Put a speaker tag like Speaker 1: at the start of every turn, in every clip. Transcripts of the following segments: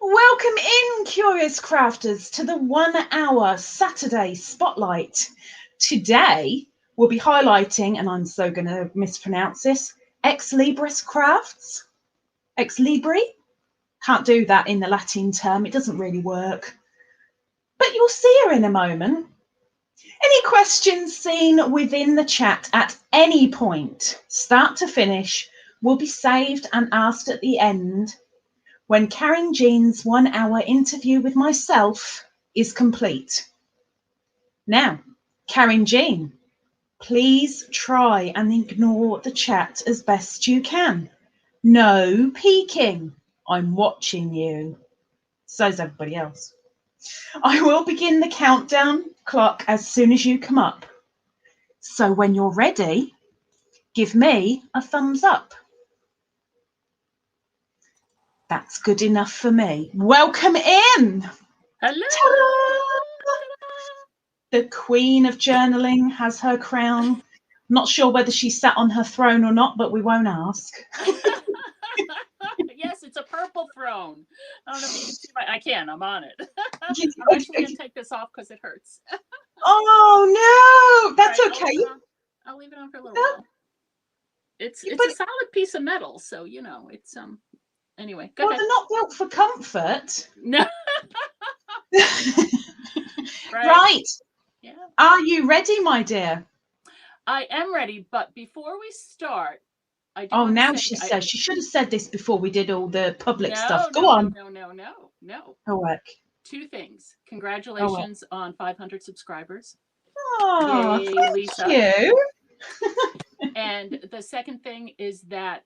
Speaker 1: Welcome in, curious crafters, to the 1 hour Saturday spotlight. Today, we'll be highlighting, and I'm so going to mispronounce this, Libris Crafts. Libri? Can't do that in the Latin term, it doesn't really work. But you'll see her in a moment. Any questions seen within the chat at any point, start to finish, will be saved and asked at the end when Karynjean's 1 hour interview with myself is complete. Now, Karynjean, please try and ignore the chat as best you can. No peeking. I'm watching you. So's everybody else. I will begin the countdown clock as soon as you come up. So when you're ready, give me a thumbs up. That's good enough for me. Welcome in.
Speaker 2: Hello.
Speaker 1: Ta-da! The Queen of Journaling has her crown. Not sure whether she sat on her throne or not, but we won't ask.
Speaker 2: Yes, it's a purple throne. I don't know if you can see I can. I'm on it. I'm actually going to take this off because it hurts.
Speaker 1: Oh, no. That's right, okay.
Speaker 2: I'll leave it on for a little while. It's a solid piece of metal, so, you know, it's... Anyway, go ahead.
Speaker 1: They're not built for comfort.
Speaker 2: No.
Speaker 1: Right.
Speaker 2: Yeah.
Speaker 1: Are you ready, my dear?
Speaker 2: I am ready, but before we start,
Speaker 1: she says she should have said this before we did all the public stuff. Go on.
Speaker 2: No.
Speaker 1: Oh,
Speaker 2: Two things. Congratulations on 500 subscribers.
Speaker 1: Oh,
Speaker 2: yay,
Speaker 1: thank
Speaker 2: Lisa.
Speaker 1: you.
Speaker 2: And the second thing is that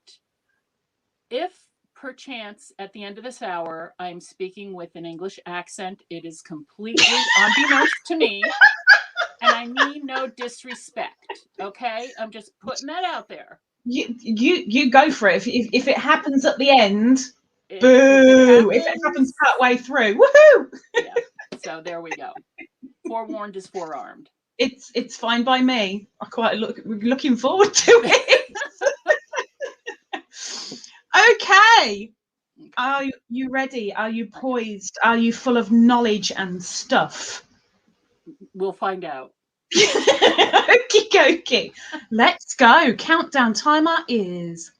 Speaker 2: if perchance at the end of this hour I'm speaking with an English accent, it is completely unbeknownst to me, and I mean no disrespect. Okay, I'm just putting that out there.
Speaker 1: You go for it. If it happens at the end, boo. If it happens partway through, woohoo.
Speaker 2: Yeah. So there we go. Forewarned is forearmed.
Speaker 1: It's fine by me. I quite looking forward to it. Okay. Are you ready? Are you poised? Are you full of knowledge and stuff?
Speaker 2: We'll find out.
Speaker 1: Okie dokie. Let's go. Countdown timer is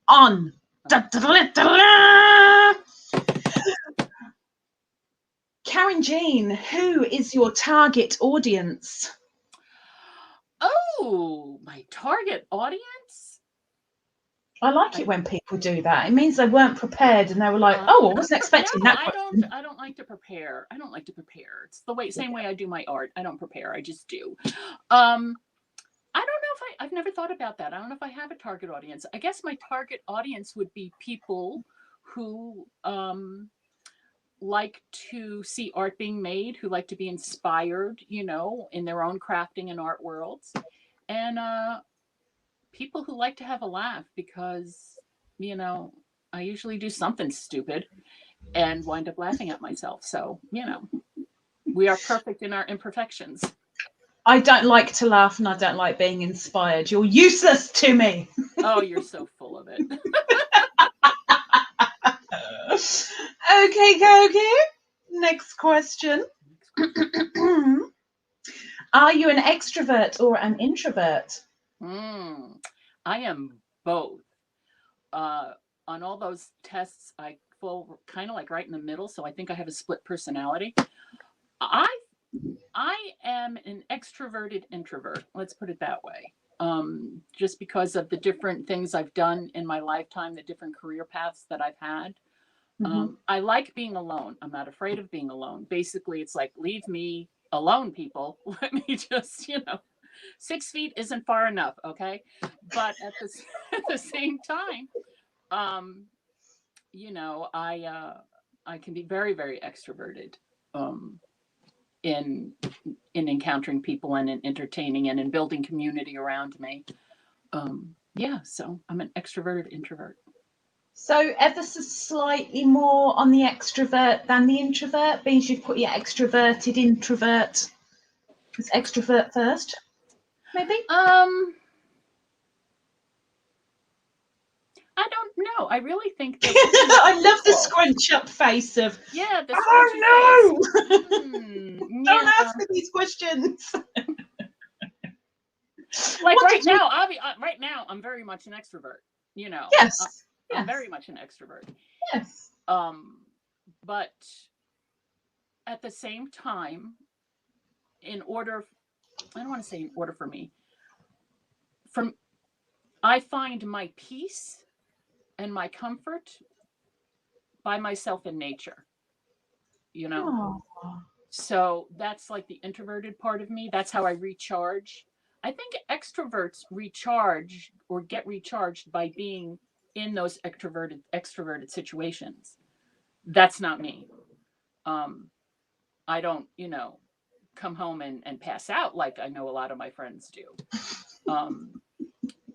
Speaker 1: on. Karynjean, who is your target audience?
Speaker 2: Oh, my target audience?
Speaker 1: I like it when people do that. It means they weren't prepared and they were like, I wasn't expecting that question.
Speaker 2: I don't like to prepare. It's the same way I do my art. I don't prepare. I just do. I don't know if I've never thought about that. I don't know if I have a target audience. I guess my target audience would be people who like to see art being made, who like to be inspired, you know, in their own crafting and art worlds. And people who like to have a laugh because, you know, I usually do something stupid and wind up laughing at myself. So, you know, we are perfect in our imperfections.
Speaker 1: I don't like to laugh and I don't like being inspired. You're useless to me.
Speaker 2: Oh, you're so full of it.
Speaker 1: Okay. Next question. Are you an extrovert or an introvert?
Speaker 2: I am both. On all those tests, I fall kind of like right in the middle, so I think I have a split personality. I am an extroverted introvert. Let's put it that way. Just because of the different things I've done in my lifetime, the different career paths that I've had. I like being alone. I'm not afraid of being alone. Basically, it's like, leave me alone, people. Let me just, 6 feet isn't far enough, okay? But at the same time, I can be very, very extroverted in encountering people and in entertaining and in building community around me. So I'm an extroverted introvert.
Speaker 1: So ever so slightly more on the extrovert than the introvert, means you've put your extroverted introvert as extrovert first, maybe?
Speaker 2: I don't know. I really think that
Speaker 1: I love the scrunch up face of,
Speaker 2: yeah, the
Speaker 1: oh
Speaker 2: squishy
Speaker 1: no,
Speaker 2: face.
Speaker 1: don't
Speaker 2: Yeah.
Speaker 1: ask me these questions.
Speaker 2: Like
Speaker 1: What
Speaker 2: right
Speaker 1: did you?
Speaker 2: now, right now, I'm very much an extrovert. You know,
Speaker 1: Yes,
Speaker 2: I'm
Speaker 1: yes,
Speaker 2: very much an extrovert.
Speaker 1: yes.
Speaker 2: But at the same time, in order, I don't want to say in order for me, from I find my peace and my comfort by myself in nature. You know,
Speaker 1: Oh,
Speaker 2: so that's like the introverted part of me. That's how I recharge. I think extroverts recharge or get recharged by being in those extroverted situations. That's not me. Um, I don't, come home and pass out like I know a lot of my friends do.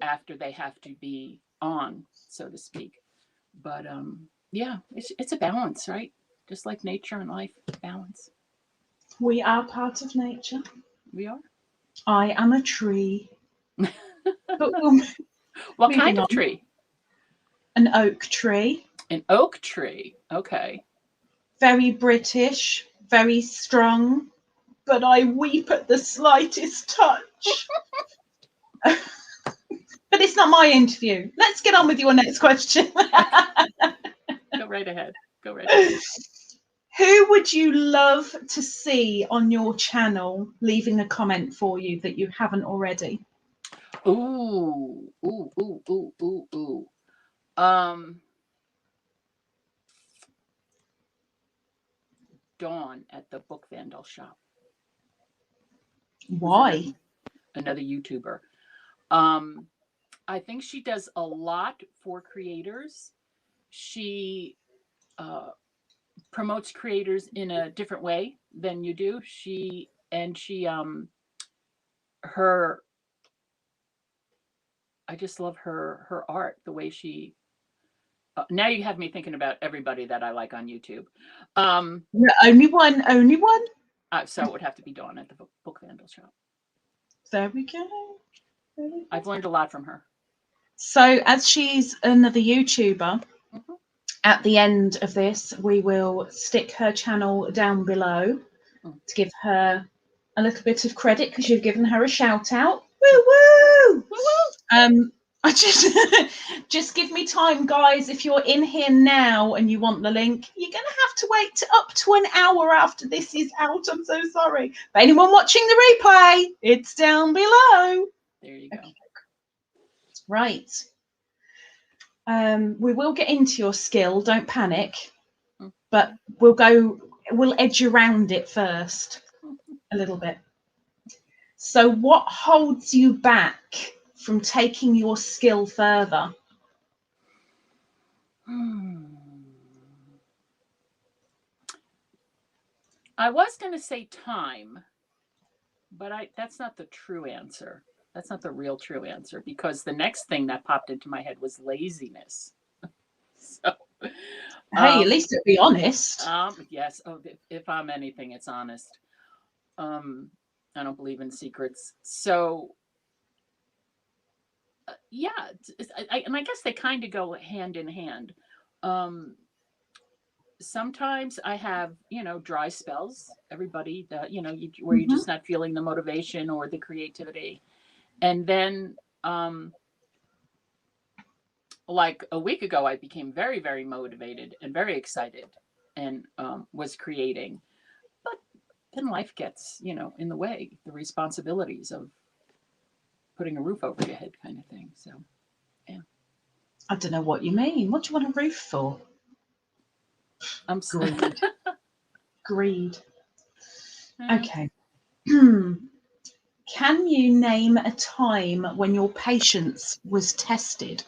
Speaker 2: After they have to be on, so to speak. But yeah, it's a balance, right? Just like nature and life, balance.
Speaker 1: we are part of nature.
Speaker 2: We are.
Speaker 1: I am a tree. But we'll
Speaker 2: What kind
Speaker 1: moving
Speaker 2: of
Speaker 1: on.
Speaker 2: tree?
Speaker 1: An oak tree.
Speaker 2: An oak tree. Okay.
Speaker 1: Very British, very strong, but I weep at the slightest touch. But it's not my interview. Let's get on with your next question.
Speaker 2: Go right ahead. Go right ahead.
Speaker 1: Who would you love to see on your channel leaving a comment for you that you haven't already?
Speaker 2: Ooh, ooh, ooh, ooh, ooh, ooh. Um, Dawn at the Book Vandal shop.
Speaker 1: Why?
Speaker 2: Another YouTuber. I think she does a lot for creators. She promotes creators in a different way than you do. Her I just love her art, the way she now you have me thinking about everybody that I like on YouTube.
Speaker 1: No, only one, only one.
Speaker 2: So it would have to be Dawn at the Book Vandal shop.
Speaker 1: There we go.
Speaker 2: I've learned a lot from her.
Speaker 1: So, as she's another YouTuber,
Speaker 2: Mm-hmm.
Speaker 1: at the end of this, we will stick her channel down below to give her a little bit of credit because you've given her a shout out. Woo woo! I just give me time, guys. If you're in here now and you want the link, you're gonna have to wait up to an hour after this is out. I'm so sorry. But anyone watching the replay, it's down below.
Speaker 2: There you go.
Speaker 1: Okay. Right. We will get into your skill. Don't panic. But we'll edge around it first a little bit. So what holds you back from taking your skill further?
Speaker 2: I was going to say time, but that's not the true answer. That's not the real true answer, because the next thing that popped into my head was laziness. So,
Speaker 1: Hey, at least it'll be honest.
Speaker 2: yes. Oh, if I'm anything, it's honest. I don't believe in secrets. So, yeah, and I guess they kind of go hand in hand. Sometimes I have, dry spells. Everybody, where you're just not feeling the motivation or the creativity. And then, like a week ago, I became very, very motivated and very excited and was creating. But then life gets, in the way, the responsibilities of putting a roof over your head kind of thing. So, yeah.
Speaker 1: I don't know what you mean. What do you want a roof for?
Speaker 2: I'm
Speaker 1: Greed. Greed. Okay. Can you name a time when your patience was tested?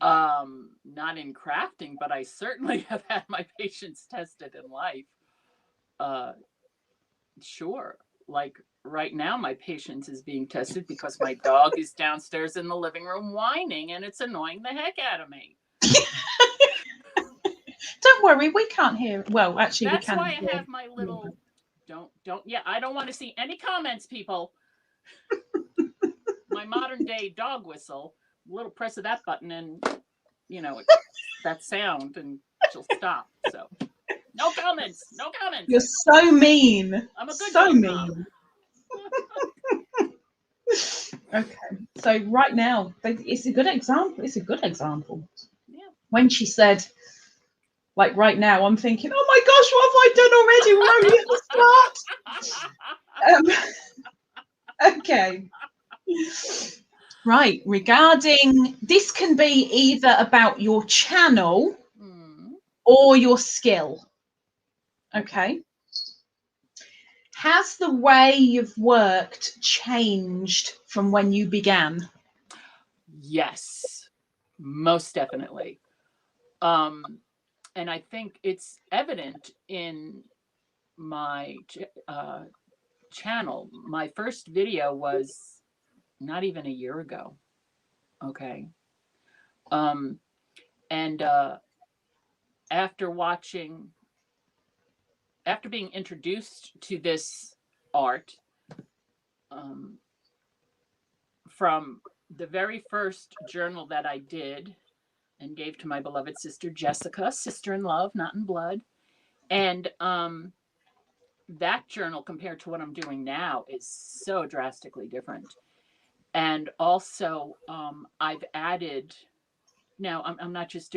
Speaker 2: Not in crafting, but I certainly have had my patience tested in life. Sure. Like right now, my patience is being tested because my dog is downstairs in the living room whining, and it's annoying the heck out of me.
Speaker 1: Don't worry, we can't hear. Well, actually,
Speaker 2: That's
Speaker 1: we can.
Speaker 2: why I have my little. Don't. Yeah, I don't want to see any comments, people. My modern day dog whistle. A little press of that button, and you know, that sound, and she'll stop. So no comments. No comments.
Speaker 1: You're so mean.
Speaker 2: I'm a good
Speaker 1: so
Speaker 2: young
Speaker 1: mean. Okay, so right now, it's a good example. It's a good example.
Speaker 2: Yeah.
Speaker 1: When she said, like right now, I'm thinking, oh my gosh, what have I done already? We're only at the start. Okay. Right. Regarding this, can be either about your channel or your skill. Okay. Has the way you've worked changed from when you began?
Speaker 2: Yes, most definitely. And I think it's evident in my channel. My first video was not even a year ago. Okay. And after being introduced to this art, from the very first journal that I did and gave to my beloved sister Jessica, sister in love, not in blood, and that journal compared to what I'm doing now is so drastically different. And also, I've added. Now, I'm not just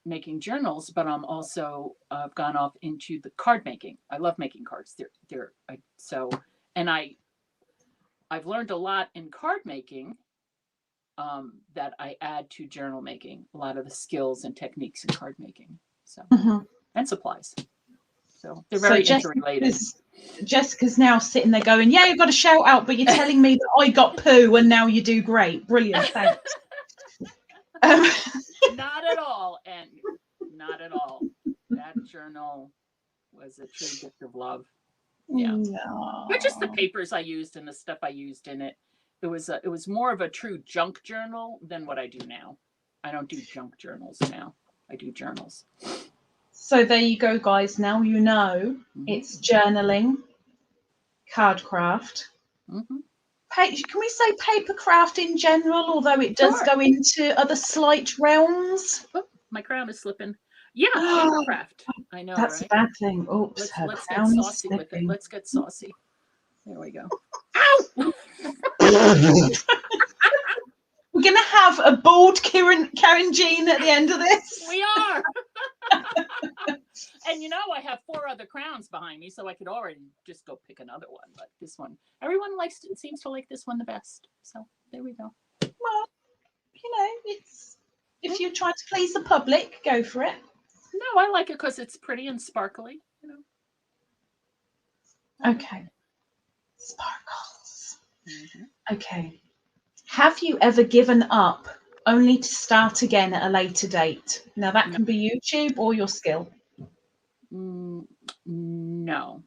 Speaker 2: making journals, but I'm also I've gone off into the card making. I love making cards. I've learned a lot in card making that I add to journal making. A lot of the skills and techniques in card making. So and supplies. So they're very interrelated.
Speaker 1: Jessica's now sitting there going, "Yeah, you've got a shout out, but you're telling me that I got poo and now you do great. Brilliant, thanks."
Speaker 2: Not at all, and not at all. That journal was a true gift of love. Yeah, but just the papers I used and the stuff I used in it. It was more of a true junk journal than what I do now. I don't do junk journals now. I do journals.
Speaker 1: So there you go, guys. Now you know it's journaling, card craft. Can we say paper craft in general, although it does go into other slight realms?
Speaker 2: Oh, my crown is slipping. Yeah, paper craft. I know,
Speaker 1: that's
Speaker 2: right?
Speaker 1: a bad thing. Oops,
Speaker 2: let's get saucy with it. Let's get saucy. There we go.
Speaker 1: Ow! We're going to have a bald Karynjean at the end of this.
Speaker 2: We are. And you know, I have 4 other crowns behind me, so I could already just go pick another one. But this one, everyone seems to like this one the best. So there we go.
Speaker 1: Well, you know, it's if you're trying to please the public, go for it.
Speaker 2: No, I like it because it's pretty and sparkly. You know.
Speaker 1: Okay. Sparkles. Okay. Have you ever given up only to start again at a later date? Now that can be YouTube or your skill.
Speaker 2: No.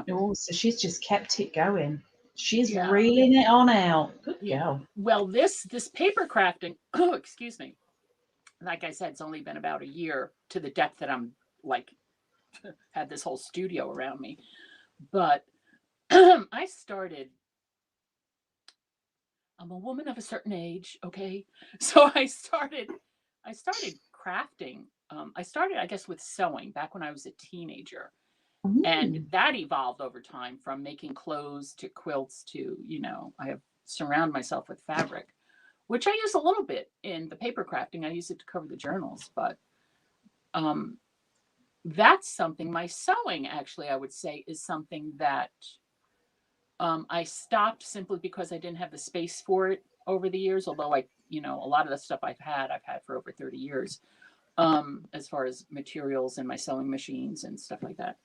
Speaker 1: Oh, so she's just kept it going. She's reeling it on out. Good girl.
Speaker 2: Well, this paper crafting, excuse me. Like I said, it's only been about a year to the depth that I'm like had this whole studio around me. But I started. I'm a woman of a certain age, okay? So I started crafting. I started, I guess, with sewing back when I was a teenager. And that evolved over time from making clothes to quilts to, you know, I have surrounded myself with fabric, which I use a little bit in the paper crafting. I use it to cover the journals, but that's something, my sewing actually, I would say, is something that I stopped simply because I didn't have the space for it over the years, although a lot of the stuff I've had for over 30 years, as far as materials and my sewing machines and stuff like that.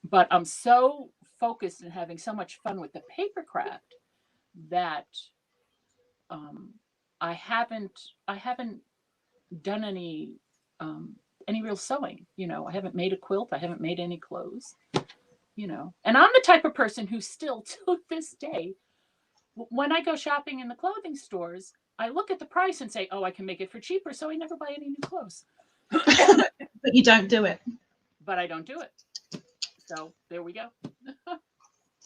Speaker 2: But I'm so focused and having so much fun with the paper craft that I haven't done any real sewing. You know, I haven't made a quilt. I haven't made any clothes. You know, and I'm the type of person who still, to this day, when I go shopping in the clothing stores, I look at the price and say, "Oh, I can make it for cheaper," so I never buy any new clothes.
Speaker 1: But you don't do it.
Speaker 2: But I don't do it. So there we go.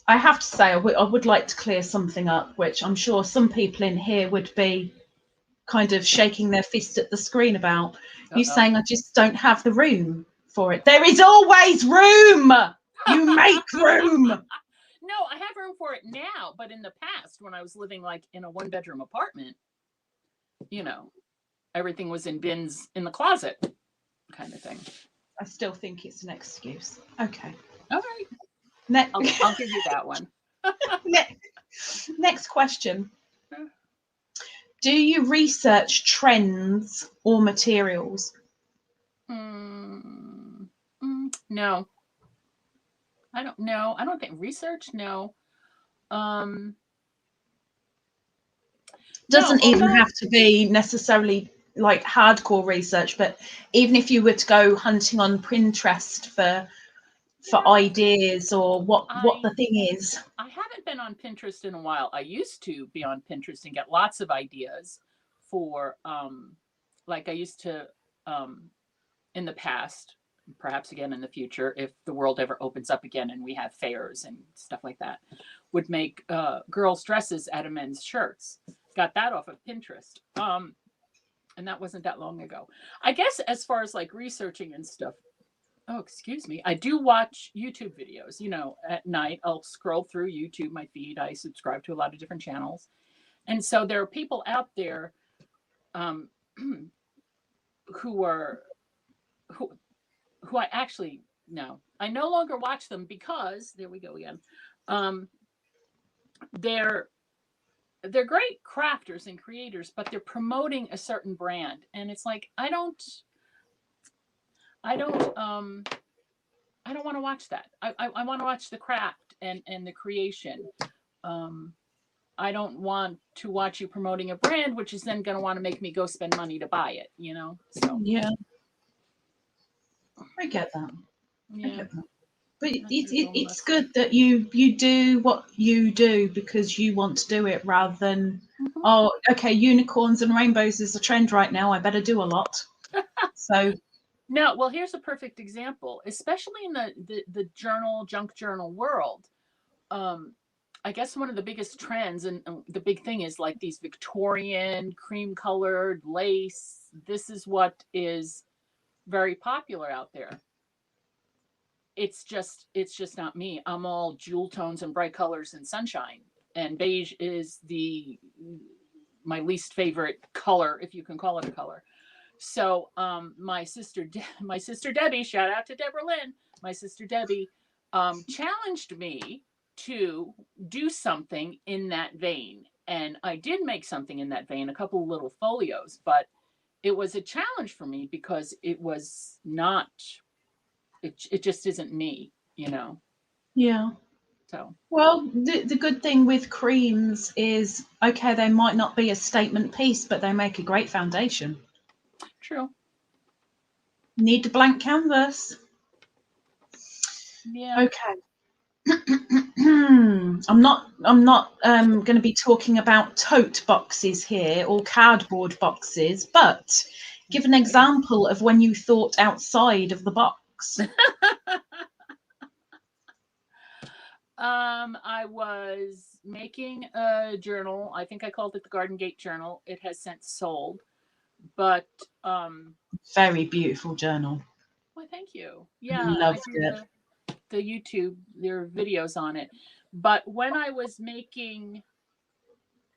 Speaker 1: I have to say, I would like to clear something up, which I'm sure some people in here would be kind of shaking their fist at the screen about. You
Speaker 2: Uh-oh.
Speaker 1: saying, I just don't have the room for it. There is always room. You make room.
Speaker 2: No, I have room for it now, but in the past, when I was living like in a 1-bedroom apartment, you know, everything was in bins in the closet, kind of thing.
Speaker 1: I still think it's an excuse. Okay.
Speaker 2: All right.
Speaker 1: Next,
Speaker 2: I'll give you that one.
Speaker 1: next question. Do you research trends or materials?
Speaker 2: No. I don't know. I don't think research. No.
Speaker 1: Doesn't
Speaker 2: no,
Speaker 1: even have to be necessarily like hardcore research, but even if you were to go hunting on Pinterest for ideas or what the thing is.
Speaker 2: I haven't been on Pinterest in a while. I used to be on Pinterest and get lots of ideas for like I used to in the past, perhaps again in the future, if the world ever opens up again and we have fairs and stuff like that, would make girls' dresses out of men's shirts. Got that off of Pinterest. And that wasn't that long ago. I guess as far as like researching and stuff, oh, excuse me, I do watch YouTube videos. You know, at night I'll scroll through YouTube, my feed. I subscribe to a lot of different channels. And so there are people out there who I actually, no, I no longer watch them because, there we go again, they're great crafters and creators, but they're promoting a certain brand. And it's like, I don't want to watch that. I want to watch the craft and the creation. I don't want to watch you promoting a brand, which is then going to want to make me go spend money to buy it, you know? So
Speaker 1: yeah, I get that.
Speaker 2: yeah.
Speaker 1: I get that. But it's good that you do what you do because you want to do it rather than, oh, okay, unicorns and rainbows is a trend right now, I better do a lot. So
Speaker 2: no, well, here's a perfect example, especially in the junk journal world. I guess one of the biggest trends and the big thing is like these Victorian cream colored lace. This is what is very popular out there. It's just not me. I'm all jewel tones and bright colors and sunshine, and beige is my least favorite color, if you can call it a color. So my sister Debbie, shout out to Deborah Lynn, my sister Debbie, challenged me to do something in that vein. And I did make something in that vein, a couple of little folios, but it was a challenge for me because it was not, it just isn't me, you know?
Speaker 1: yeah.
Speaker 2: So.
Speaker 1: Well, the good thing with creams is, okay, they might not be a statement piece, but they make a great foundation.
Speaker 2: True.
Speaker 1: Need a blank canvas.
Speaker 2: Yeah.
Speaker 1: Okay. I'm not going to be talking about tote boxes here or cardboard boxes, but give an example of when you thought outside of the box.
Speaker 2: I was making a journal. I think I called it the Garden Gate Journal. It has since sold, but
Speaker 1: very beautiful journal.
Speaker 2: Well, thank you. Yeah,
Speaker 1: loved
Speaker 2: I do
Speaker 1: it.
Speaker 2: the YouTube. There are videos on it, but when I was making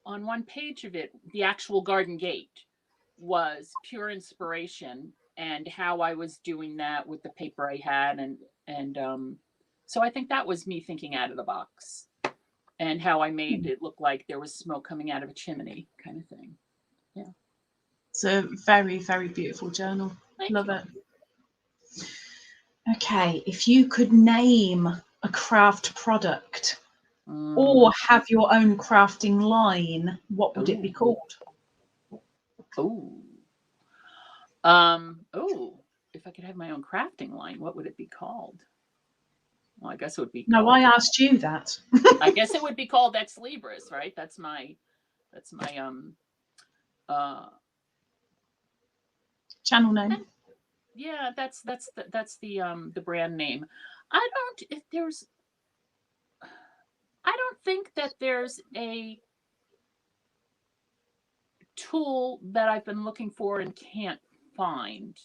Speaker 2: on one page of it, the actual Garden Gate was pure inspiration, and how I was doing that with the paper I had, and so I think that was me thinking out of the box, and how I made it look like there was smoke coming out of a chimney, kind of thing. Yeah,
Speaker 1: it's a very, very beautiful journal. Love it. Okay, if you could name a craft product or have your own crafting line, what would it be called?
Speaker 2: If I could have my own crafting line, what would it be called? Well, I guess it would be
Speaker 1: No, I asked you that.
Speaker 2: I guess it would be called Ex Libris, right? That's my
Speaker 1: channel name.
Speaker 2: Yeah, that's the brand name. I don't think that there's a tool that I've been looking for and can't find.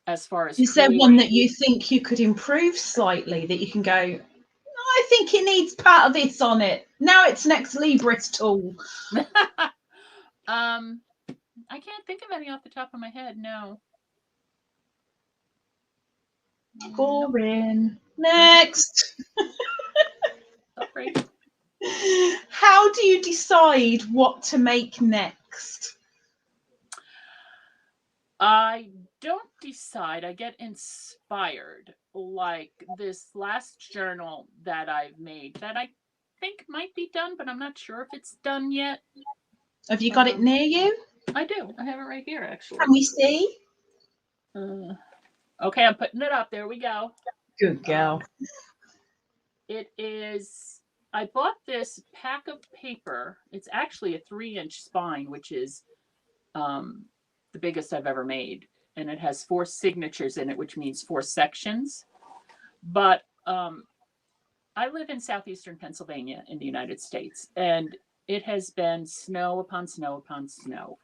Speaker 2: As far as
Speaker 1: is there one that you think you could improve slightly, that you can go, I think it needs part of this on it. Now it's next Libris tool.
Speaker 2: I can't think of any off the top of my head. No.
Speaker 1: Boring. Next.
Speaker 2: Sorry.
Speaker 1: How do you decide what to make next?
Speaker 2: I don't decide. I get inspired. Like this last journal that I've made that I think might be done, but I'm not sure if it's done yet.
Speaker 1: Have you got it near you?
Speaker 2: I do. I have it right here, actually.
Speaker 1: Can we see?
Speaker 2: Okay, I'm putting it up. There we go.
Speaker 1: Good girl.
Speaker 2: It is, I bought this pack of paper. It's actually a 3-inch spine, which is the biggest I've ever made. And it has 4 signatures in it, which means 4 sections. But I live in southeastern Pennsylvania in the United States, and it has been snow upon snow upon snow.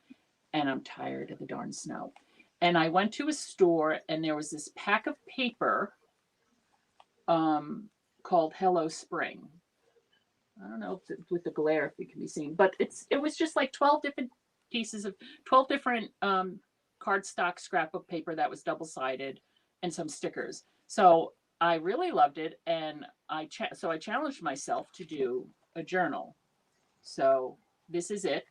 Speaker 2: And I'm tired of the darn snow. And I went to a store, and there was this pack of paper called Hello Spring. I don't know if with the glare if it can be seen, but it was just like 12 different pieces of 12 different cardstock scrapbook paper that was double-sided and some stickers. So I really loved it, and I challenged myself to do a journal. So this is it.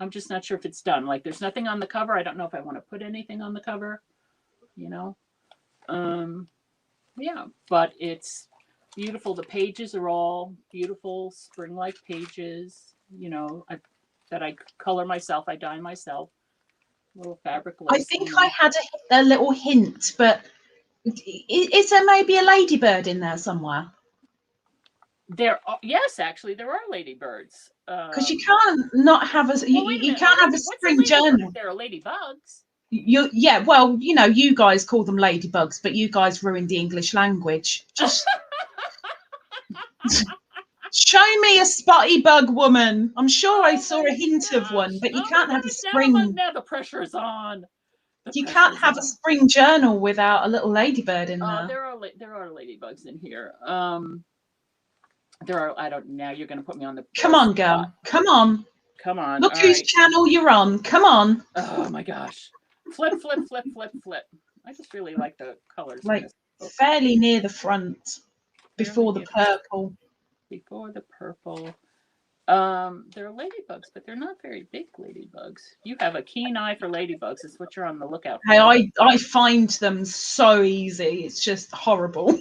Speaker 2: I'm just not sure if it's done. Like, there's nothing on the cover. I don't know if I want to put anything on the cover, you know. Yeah, but it's beautiful. The pages are all beautiful spring-like pages, you know, that I color myself, I dye myself. Little fabric lace.
Speaker 1: I think I had a little hint, but is there maybe a ladybird in there somewhere?
Speaker 2: Yes, actually, there are ladybirds.
Speaker 1: Because you can't not have a you can't have a spring journal.
Speaker 2: There are ladybugs.
Speaker 1: Yeah, well, you know, you guys call them ladybugs, but you guys ruined the English language. Just show me a spotty bug woman. I'm sure I saw a hint of one, but you can't have a spring.
Speaker 2: Now the pressure is on.
Speaker 1: You can't have a spring journal without a little ladybird in there.
Speaker 2: There are ladybugs in here. There are. I don't. Now you're going to put me on the.
Speaker 1: Come on, girl. Come on.
Speaker 2: Come on.
Speaker 1: Look whose channel you're on. Come on.
Speaker 2: Oh my gosh. Flip, flip, flip, flip, flip. I just really like the colors.
Speaker 1: Like fairly near the front, before the purple.
Speaker 2: Before the purple. There are ladybugs, but they're not very big ladybugs. You have a keen eye for ladybugs. It's what you're on the lookout for.
Speaker 1: Hey, I find them so easy. It's just horrible.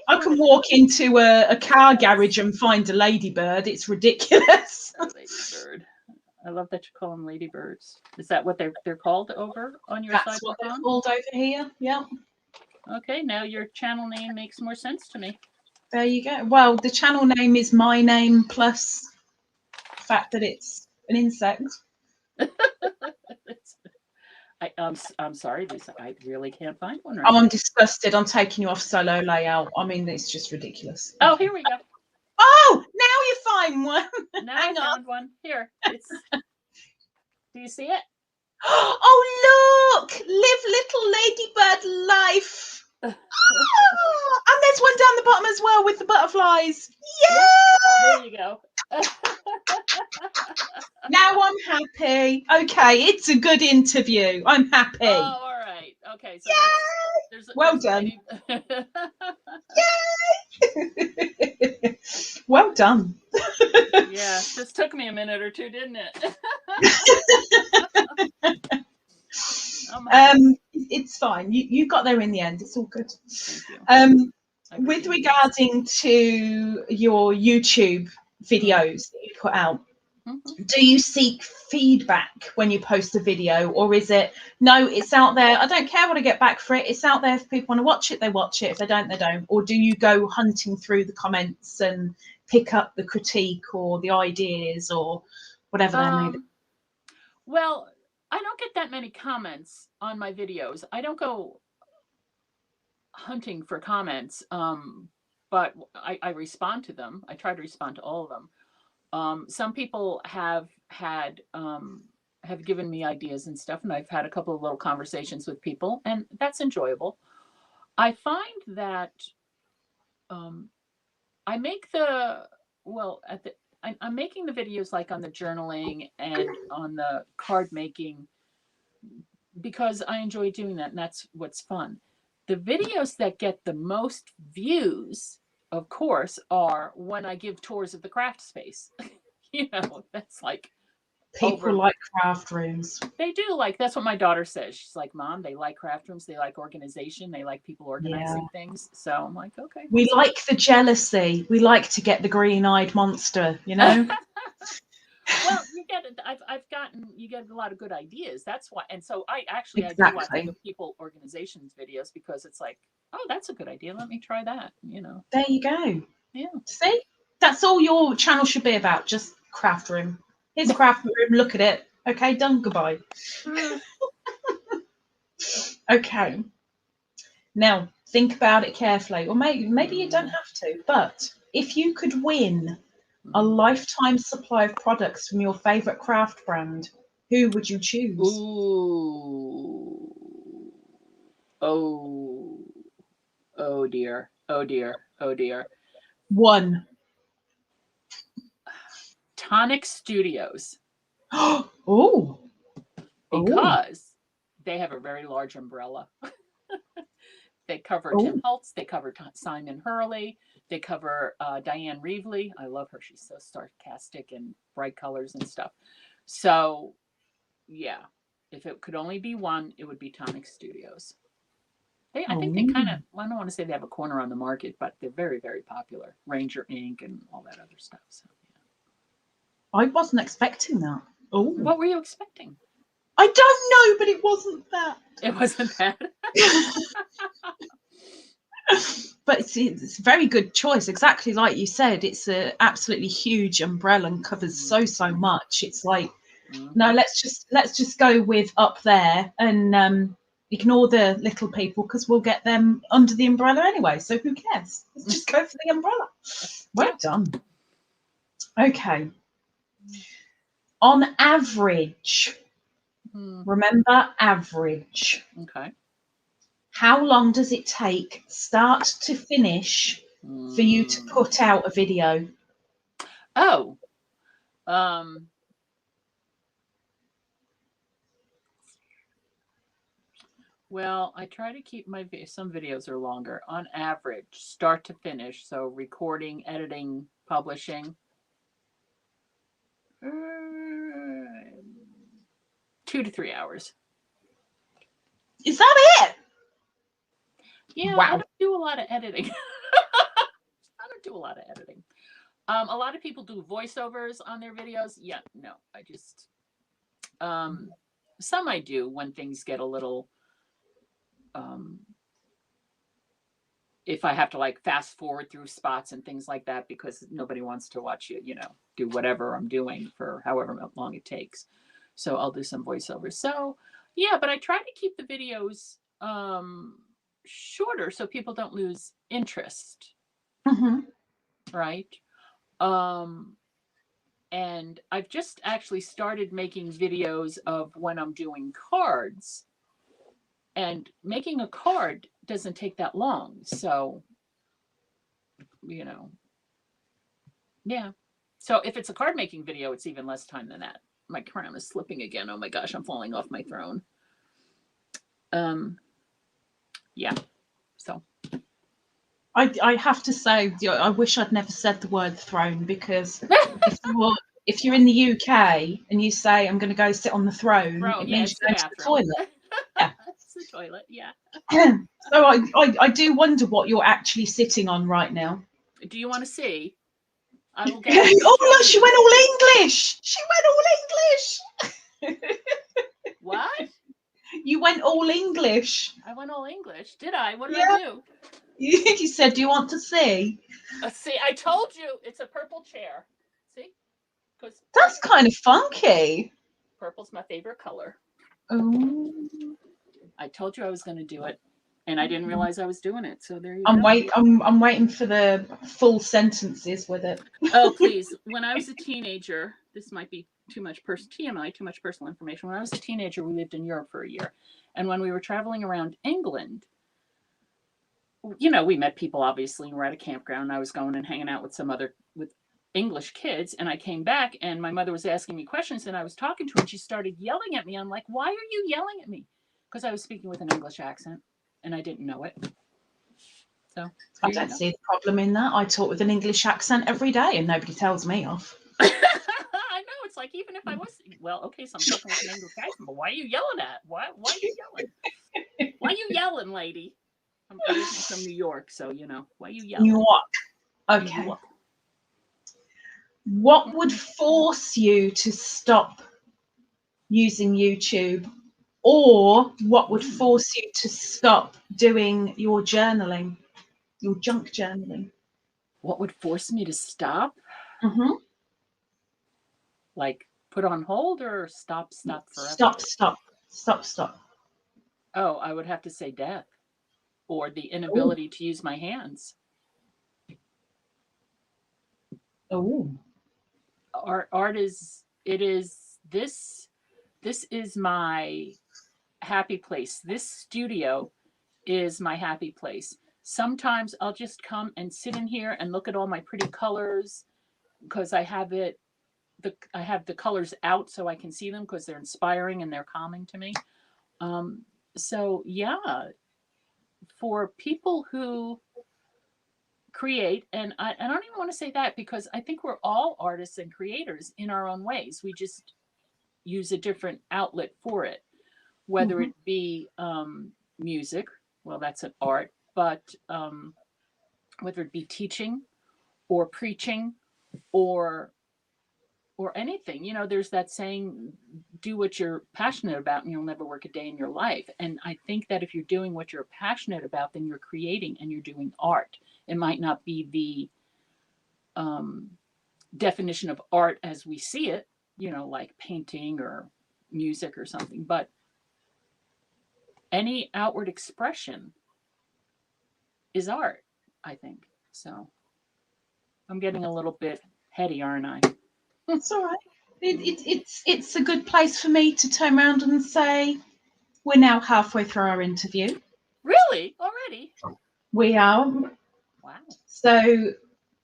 Speaker 1: I can walk into a car garage and find a ladybird. It's ridiculous.
Speaker 2: A ladybird. I love that you call them ladybirds. Is that what they're called over on your side?
Speaker 1: That's what they're called over here. Yeah.
Speaker 2: Okay, now your channel name makes more sense to me.
Speaker 1: There you go. Well, the channel name is my name plus the fact that it's an insect.
Speaker 2: I'm sorry, Lisa. I really can't find one
Speaker 1: right now. I'm disgusted. I'm taking you off solo layout. I mean, it's just ridiculous.
Speaker 2: Oh, here we go.
Speaker 1: Oh, now you find one.
Speaker 2: Now I found one. Here. Do you see it?
Speaker 1: Oh, look! Live little ladybird life. Oh, and there's one down the bottom as well with the butterflies. Yeah!
Speaker 2: There you go.
Speaker 1: Now I'm happy. Okay, it's a good interview. I'm happy.
Speaker 2: Oh, all right. Okay. So there's
Speaker 1: well done. Yay! Well done.
Speaker 2: Yeah, this took me a minute or two, didn't it?
Speaker 1: It's fine. You got there in the end. It's all good.
Speaker 2: Thank you.
Speaker 1: With regarding to your YouTube videos that you put out, do you seek feedback when you post a video, or is it no, it's out there, I don't care what I get back for it, it's out there, if people want to watch it, they watch it, if they don't, they don't? Or do you go hunting through the comments and pick up the critique or the ideas or whatever they may be?
Speaker 2: Well, I don't get that many comments on my videos. I don't go hunting for comments, but but I respond to them. I try to respond to all of them. Some people have given me ideas and stuff, and I've had a couple of little conversations with people, and that's enjoyable. I find that I make I'm making the videos like on the journaling and on the card making because I enjoy doing that, and that's what's fun. The videos that get the most views, of course, are when I give tours of the craft space. That's like
Speaker 1: People like craft rooms.
Speaker 2: They do. Like, that's what my daughter says. She's like, Mom, they like craft rooms. They like organization. They like people organizing things. So I'm like, okay.
Speaker 1: We like the jealousy. We like to get the green-eyed monster,
Speaker 2: Well, you get it. You get a lot of good ideas. That's why. And so I do like the people organizations videos because it's like, oh, that's a good idea. Let me try that,
Speaker 1: There you go.
Speaker 2: Yeah.
Speaker 1: See? That's all your channel should be about. Just craft room. Here's a craft room. Look at it. Okay, done. Goodbye. Okay. Now, think about it carefully. Or maybe you don't have to. But if you could win a lifetime supply of products from your favorite craft brand, who would you choose?
Speaker 2: Ooh. Oh dear. Oh dear. Oh dear.
Speaker 1: One.
Speaker 2: Tonic Studios.
Speaker 1: Oh.
Speaker 2: Because they have a very large umbrella. They cover Tim Holtz. They cover Simon Hurley. They cover Diane Reevely. I love her. She's so sarcastic and bright colors and stuff. So, yeah, if it could only be one, it would be Tonic Studios. I think they kind of, I don't want to say they have a corner on the market, but they're very, very popular. Ranger Ink and all that other stuff. So, yeah.
Speaker 1: I wasn't expecting that. Oh,
Speaker 2: what were you expecting?
Speaker 1: I don't know, but it wasn't that.
Speaker 2: It wasn't that.
Speaker 1: But it's a very good choice. Exactly like you said, it's an absolutely huge umbrella and covers so much. It's like, no, let's just go with up there and ignore the little people because we'll get them under the umbrella anyway. So who cares? Let's just go for the umbrella. Well done. Okay. On average, remember average.
Speaker 2: Okay.
Speaker 1: How long does it take, start to finish, for you to put out a video?
Speaker 2: Oh, well, I try to keep some videos are longer. On average, start to finish, so recording, editing, publishing, 2 to 3 hours.
Speaker 1: Is that it?
Speaker 2: Yeah, wow. I don't do a lot of editing. A lot of people do voiceovers on their videos. Yeah, no, I just some I do when things get a little if I have to like fast forward through spots and things like that because nobody wants to watch you, do whatever I'm doing for however long it takes. So I'll do some voiceovers. So yeah, but I try to keep the videos shorter so people don't lose interest. Right. And I've just actually started making videos of when I'm doing cards. And making a card doesn't take that long. So, yeah. So if it's a card making video, it's even less time than that. My crown is slipping again. Oh my gosh, I'm falling off my throne. Yeah. So.
Speaker 1: I have to say, I wish I'd never said the word throne because if you're in the UK and you say, I'm going to go sit on the throne, it means you go to the toilet. Yeah.
Speaker 2: It's the toilet, yeah.
Speaker 1: So I do wonder what you're actually sitting on right now.
Speaker 2: Do you want to see? I will get
Speaker 1: oh no, she went all English. She went all English.
Speaker 2: What?
Speaker 1: You went all English.
Speaker 2: I went all English. Did I? What did I do?
Speaker 1: You said, do you want to see?
Speaker 2: See, I told you it's a purple chair. See?
Speaker 1: That's kind of funky.
Speaker 2: Purple's my favorite color.
Speaker 1: Oh.
Speaker 2: I told you I was going to do it. And I didn't realize I was doing it. So there you
Speaker 1: I'm
Speaker 2: go.
Speaker 1: I'm waiting for the full sentences with it.
Speaker 2: Oh, please. When I was a teenager, this might be too much TMI, too much personal information. When I was a teenager, we lived in Europe for a year. And when we were traveling around England, you know, we met people, obviously, and we're at a campground. I was going and hanging out with English kids. And I came back and my mother was asking me questions and I was talking to her and she started yelling at me. I'm like, why are you yelling at me? Because I was speaking with an English accent and I didn't know it. So
Speaker 1: I don't see the problem in that. I talk with an English accent every day and nobody tells me off.
Speaker 2: I know. It's like, even if I was, well, okay, so I'm talking with an English accent, but why are you yelling at? Why are you yelling? Why are you yelling, lady? I'm originally from New York, so, you know, why are you yelling?
Speaker 1: New York. Okay.
Speaker 2: New York.
Speaker 1: What would force you to stop using YouTube, or what would force you to stop doing your journaling, your junk journaling?
Speaker 2: What would force me to stop?
Speaker 1: Mm-hmm.
Speaker 2: Like put on hold or stop forever?
Speaker 1: Stop.
Speaker 2: Oh, I would have to say death or the inability to use my hands.
Speaker 1: Oh.
Speaker 2: Art is this is my happy place. This studio is my happy place. Sometimes I'll just come and sit in here and look at all my pretty colors because I have the colors out so I can see them because they're inspiring and they're calming to me. So yeah, for people who create, and I don't even want to say that because I think we're all artists and creators in our own ways. We just use a different outlet for it, whether it be music, well, that's an art, but whether it be teaching or preaching or anything. You know, there's that saying, do what you're passionate about and you'll never work a day in your life. And I think that if you're doing what you're passionate about, then you're creating and you're doing art. It might not be the definition of art as we see it, you know, like painting or music or something, but any outward expression is art, I think. So I'm getting a little bit heady, aren't I?
Speaker 1: It's all right. It's a good place for me to turn around and say we're now halfway through our interview.
Speaker 2: Really? Already?
Speaker 1: We are.
Speaker 2: Wow.
Speaker 1: So,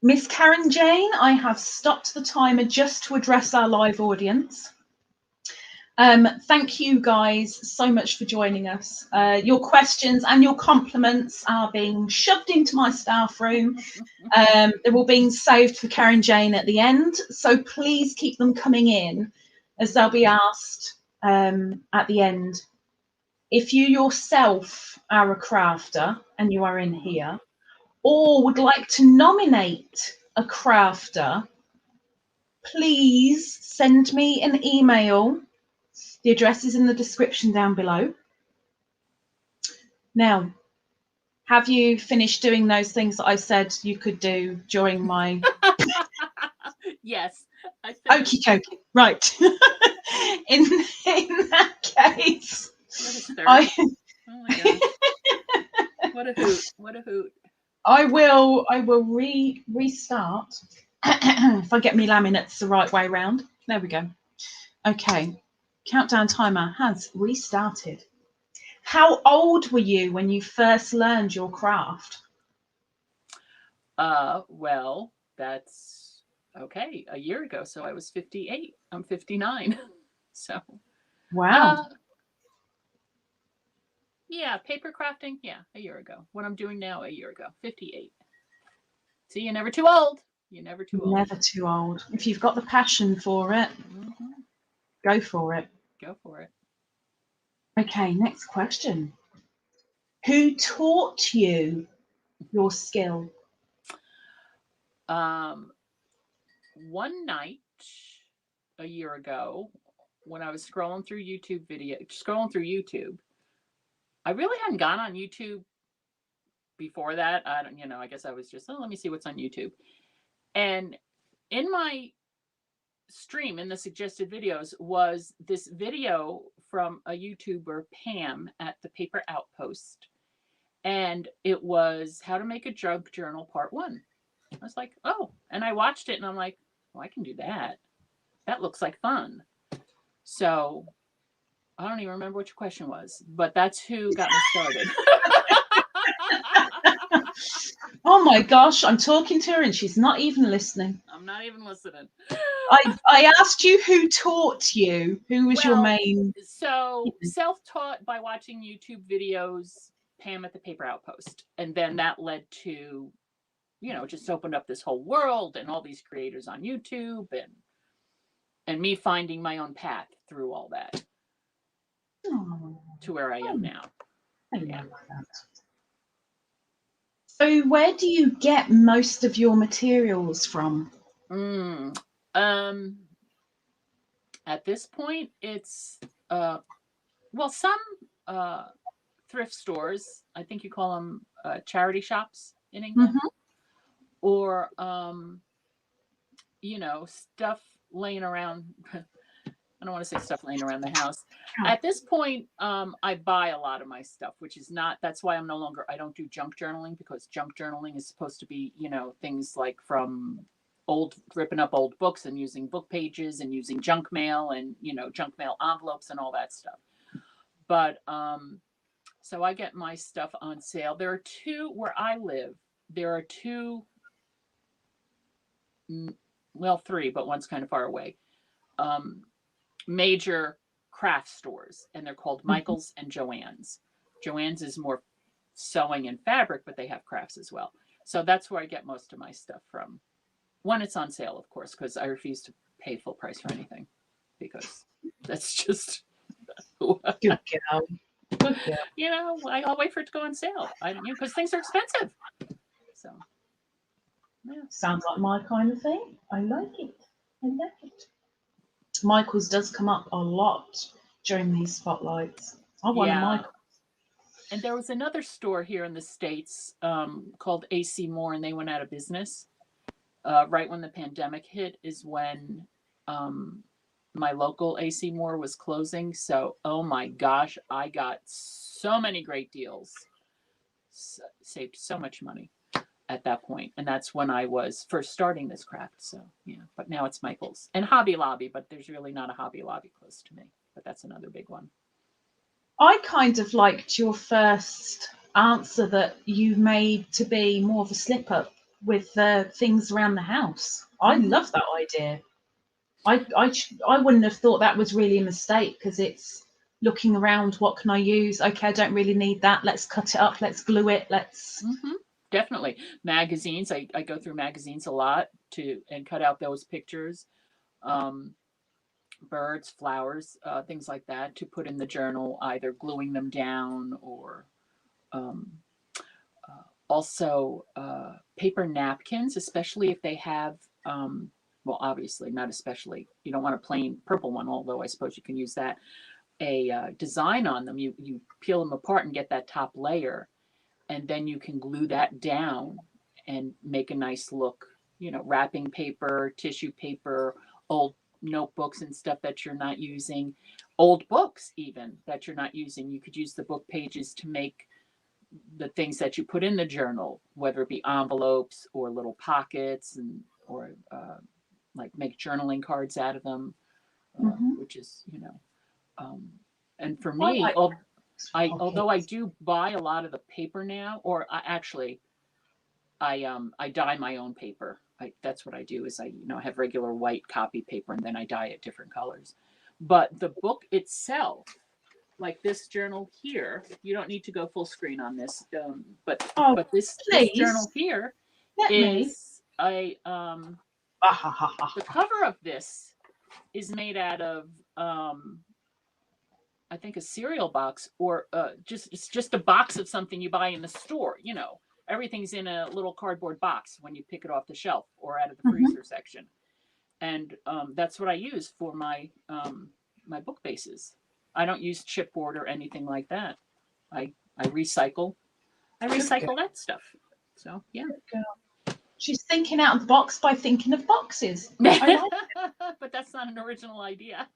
Speaker 1: Miss Karynjean, I have stopped the timer just to address our live audience. Thank you guys so much for joining us. Your questions and your compliments are being shoved into my staff room. They're all being saved for Karynjean at the end. So please keep them coming in as they'll be asked at the end. If you yourself are a crafter and you are in here, or would like to nominate a crafter, please send me an email. The address is in the description down below. Now, have you finished doing those things that I said you could do during my...
Speaker 2: Yes.
Speaker 1: Okie dokie. Right. in that case,
Speaker 2: oh my God. What a hoot. What a hoot.
Speaker 1: I will restart if I get me laminates the right way around. There we go. Okay. Countdown timer has restarted. How old were you when you first learned your craft?
Speaker 2: Well, that's okay. A year ago. So I was 58. I'm 59. So.
Speaker 1: Wow.
Speaker 2: Yeah, paper crafting. Yeah, a year ago. What I'm doing now, a year ago. 58. See, you're never too old. You're never too old.
Speaker 1: Never too old. If you've got the passion for it, go for it.
Speaker 2: Go for it.
Speaker 1: Okay, next question. Who taught you your skill?
Speaker 2: One night a year ago, when I was scrolling through YouTube, I really hadn't gone on YouTube before that. I guess I was just, let me see what's on YouTube. And in my stream, in the suggested videos, was this video from a YouTuber, Pam, at the Paper Outpost. and it was How to Make a Junk Journal Part 1. I was like, oh, and I watched it and I'm like, well, I can do that. That looks like fun. So I don't even remember what your question was, but that's who got me started.
Speaker 1: Oh my gosh, I'm talking to her and she's not even listening.
Speaker 2: I'm not even listening.
Speaker 1: I asked you who taught you. Who was your main?
Speaker 2: So self-taught by watching YouTube videos, Pam at the Paper Outpost. And then that led to, just opened up this whole world and all these creators on YouTube and me finding my own path through all that to where I am now.
Speaker 1: I like that. So where do you get most of your materials from?
Speaker 2: At this point, it's some thrift stores. I think you call them charity shops in England, or stuff laying around. I don't want to say stuff laying around the house. At this point, I buy a lot of my stuff, which is not, that's why I don't do junk journaling, because junk journaling is supposed to be, things like from ripping up old books and using book pages and using junk mail and, junk mail envelopes and all that stuff. But, so I get my stuff on sale. There are two, where I live, there are two, three, but one's kind of far away. Major craft stores, and they're called Michael's and Joann's. Joann's is more sewing and fabric, but they have crafts as well. So that's where I get most of my stuff from. When it's on sale, of course, because I refuse to pay full price for anything, because that's just
Speaker 1: Good girl. Good girl.
Speaker 2: I'll wait for it to go on sale. Because things are expensive. So yeah.
Speaker 1: Sounds like my kind of thing. I like it. Michael's does come up a lot during these spotlights. I want a Michael's.
Speaker 2: And there was another store here in the States called AC Moore, and they went out of business. Right when the pandemic hit is when my local AC Moore was closing. So, oh my gosh, I got so many great deals. Saved so much money at that point. And that's when I was first starting this craft. So, yeah, but now it's Michael's and Hobby Lobby, but there's really not a Hobby Lobby close to me. But that's another big one.
Speaker 1: I kind of liked your first answer that you made to be more of a slip up with things around the house. I love that idea. I wouldn't have thought that was really a mistake, because it's looking around, what can I use? Okay, I don't really need that. Let's cut it up. Let's glue it. Let's.
Speaker 2: Definitely. Magazines. I go through magazines a lot and cut out those pictures. Birds, flowers, things like that to put in the journal, either gluing them down or also paper napkins, especially if they have, obviously not especially, you don't want a plain purple one, although I suppose you can use that, a design on them. You peel them apart and get that top layer, and then you can glue that down and make a nice look, wrapping paper, tissue paper, old notebooks and stuff that you're not using, old books even that you're not using. You could use the book pages to make the things that you put in the journal, whether it be envelopes or little pockets, or make journaling cards out of them, which is, and for me, although I do buy a lot of the paper now, or I dye my own paper. That's what I do, is I have regular white copy paper, and then I dye it different colors. But the book itself, like this journal here, you don't need to go full screen on this, but this journal here is the cover of this is made out of I think a cereal box, or it's just a box of something you buy in the store. Everything's in a little cardboard box when you pick it off the shelf or out of the freezer section. And that's what I use for my my book bases. I don't use chipboard or anything like that. I recycle. That stuff. So, yeah.
Speaker 1: She's thinking out of the box by thinking of boxes.
Speaker 2: But that's not an original idea.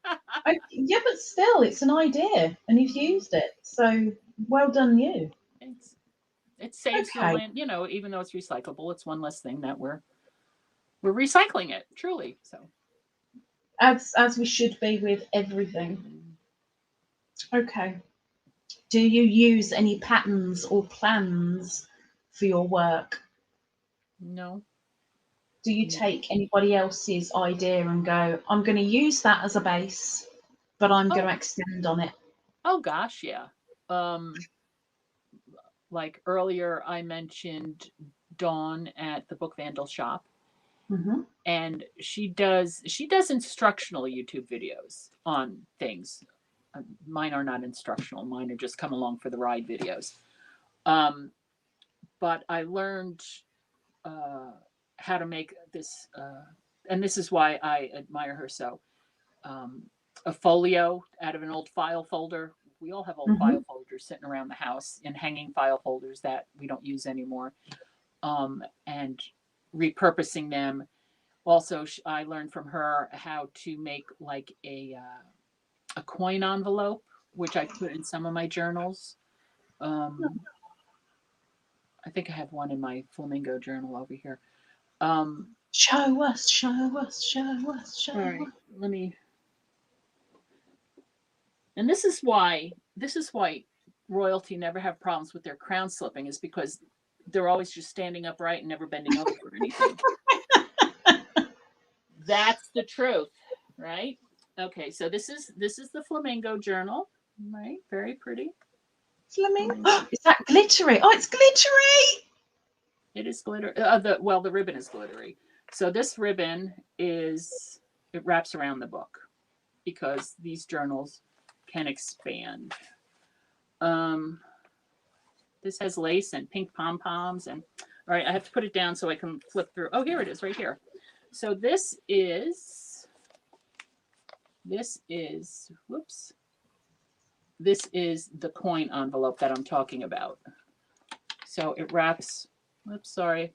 Speaker 1: Yeah, but still, it's an idea, and you've used it. So, well done, you.
Speaker 2: Thanks. It saves the
Speaker 1: Okay.
Speaker 2: land, even though it's recyclable, it's one less thing that we're recycling it, truly. So
Speaker 1: As we should be with everything. Okay. Do you use any patterns or plans for your work?
Speaker 2: no.
Speaker 1: Do you take anybody else's idea and go, I'm going to use that as a base, but I'm going to extend on it?
Speaker 2: Oh gosh, yeah. Like earlier I mentioned Dawn at the Book Vandal shop.
Speaker 1: Mm-hmm.
Speaker 2: And she does instructional YouTube videos on things. Mine are not instructional. Mine are just come along for the ride videos. But I learned how to make this, and this is why I admire her so. A folio out of an old file folder. We all have old file folders sitting around the house and hanging file folders that we don't use anymore, and repurposing them. Also, I learned from her how to make like a coin envelope, which I put in some of my journals. I think I have one in my flamingo journal over here.
Speaker 1: Show us, show us, show us, show
Speaker 2: All right,
Speaker 1: us.
Speaker 2: let me. And this is why royalty never have problems with their crown slipping, is because they're always just standing upright and never bending over for anything. That's the truth, right? Okay, so this is the flamingo journal, right? Very pretty.
Speaker 1: Flamingo. Is that glittery? Oh, it's glittery.
Speaker 2: It is glitter. The ribbon is glittery. So this ribbon it wraps around the book because these journals can expand. This has lace and pink pom-poms, and all right, I have to put it down so I can flip through. Oh, here it is, right here. So this is whoops. This is the coin envelope that I'm talking about. So it wraps, oops, sorry.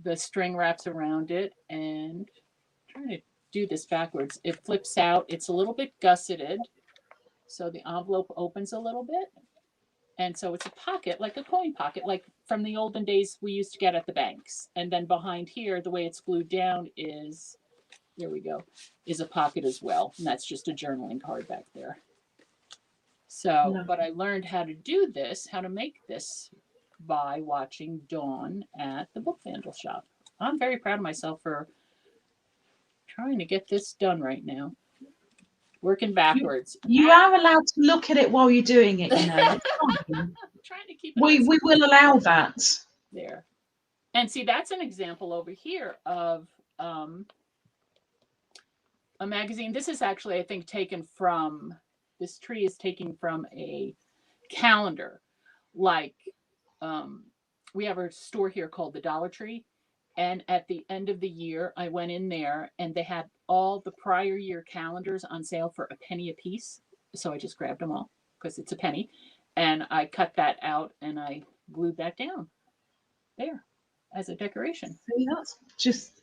Speaker 2: The string wraps around it, and I'm trying to do this backwards. It flips out. It's a little bit gusseted. So the envelope opens a little bit. And so it's a pocket, like a coin pocket, like from the olden days we used to get at the banks. And then behind here, the way it's glued down is, there we go, is a pocket as well. And that's just a journaling card back there. So, but I learned how to do this, how to make this, by watching Dawn at the Book Vandal shop. I'm very proud of myself for trying to get this done right now. Working backwards.
Speaker 1: You are allowed to look at it while you're doing it, you know.
Speaker 2: I'm trying to keep it.
Speaker 1: We will allow that.
Speaker 2: There. And see, that's an example over here of a magazine. This is actually, I think, this tree is taken from a calendar. Like, we have a store here called the Dollar Tree. And at the end of the year, I went in there and they had all the prior year calendars on sale for a penny a piece. So I just grabbed them all because it's a penny. And I cut that out and I glued that down there as a decoration.
Speaker 1: See, that's just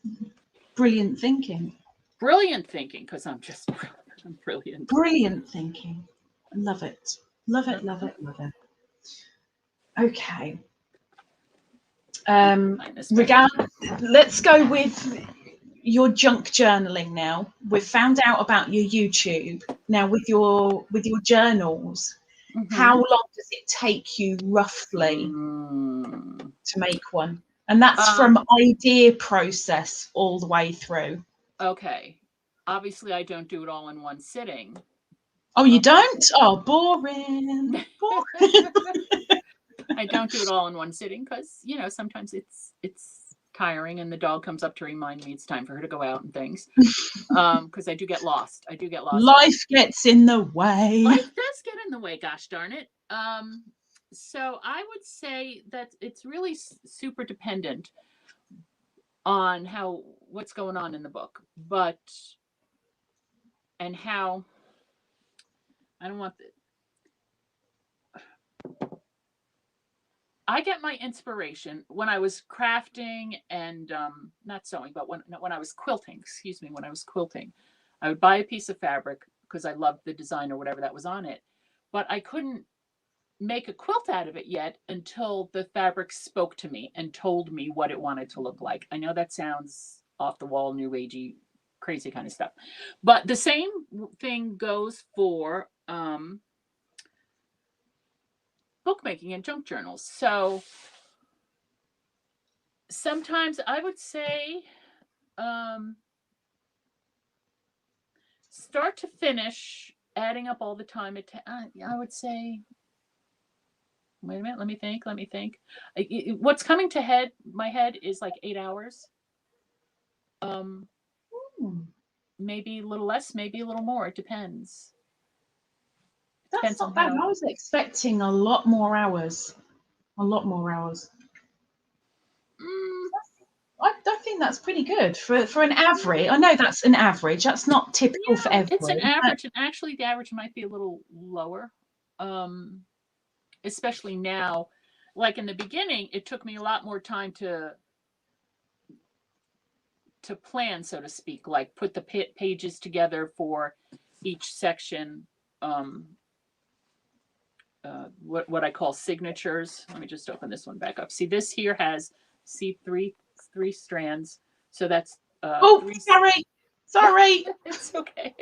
Speaker 1: brilliant thinking.
Speaker 2: Brilliant thinking, because I'm brilliant.
Speaker 1: Brilliant thinking. Love it. Love it, love it, love it. Okay. Let's go with your junk journaling now. We've found out about your YouTube. Now with your journals, how long does it take you roughly to make one? And that's from idea process all the way through.
Speaker 2: Okay. Obviously, I don't do it all in one sitting.
Speaker 1: Oh, you don't? Oh, boring.
Speaker 2: I don't do it all in one sitting because, sometimes it's tiring and the dog comes up to remind me it's time for her to go out and things. Because I do get lost.
Speaker 1: Life gets in the way.
Speaker 2: Life does get in the way, gosh darn it. So I would say that it's really super dependent on what's going on in the book, and how I don't want I get my inspiration when I was crafting and not sewing, but when I was quilting, when I was quilting, I would buy a piece of fabric because I loved the design or whatever that was on it, but I couldn't make a quilt out of it yet until the fabric spoke to me and told me what it wanted to look like. I know that sounds off the wall, new agey, crazy kind of stuff, but the same thing goes for bookmaking and junk journals. So sometimes I would say start to finish, adding up all the time, I would say, wait a minute, let me think. What's coming to my head is like 8 hours. Maybe a little less, maybe a little more. It depends.
Speaker 1: That's not bad. I was expecting a lot more hours. A lot more hours. I think that's pretty good for an average. I know that's an average. That's not typical for everyone.
Speaker 2: It's an average, and actually the average might be a little lower. Especially now. Like in the beginning, it took me a lot more time to plan, so to speak, like put the pages together for each section. What I call signatures. Let me just open this one back up. See, this here has three strands. So that's
Speaker 1: sorry.
Speaker 2: It's okay.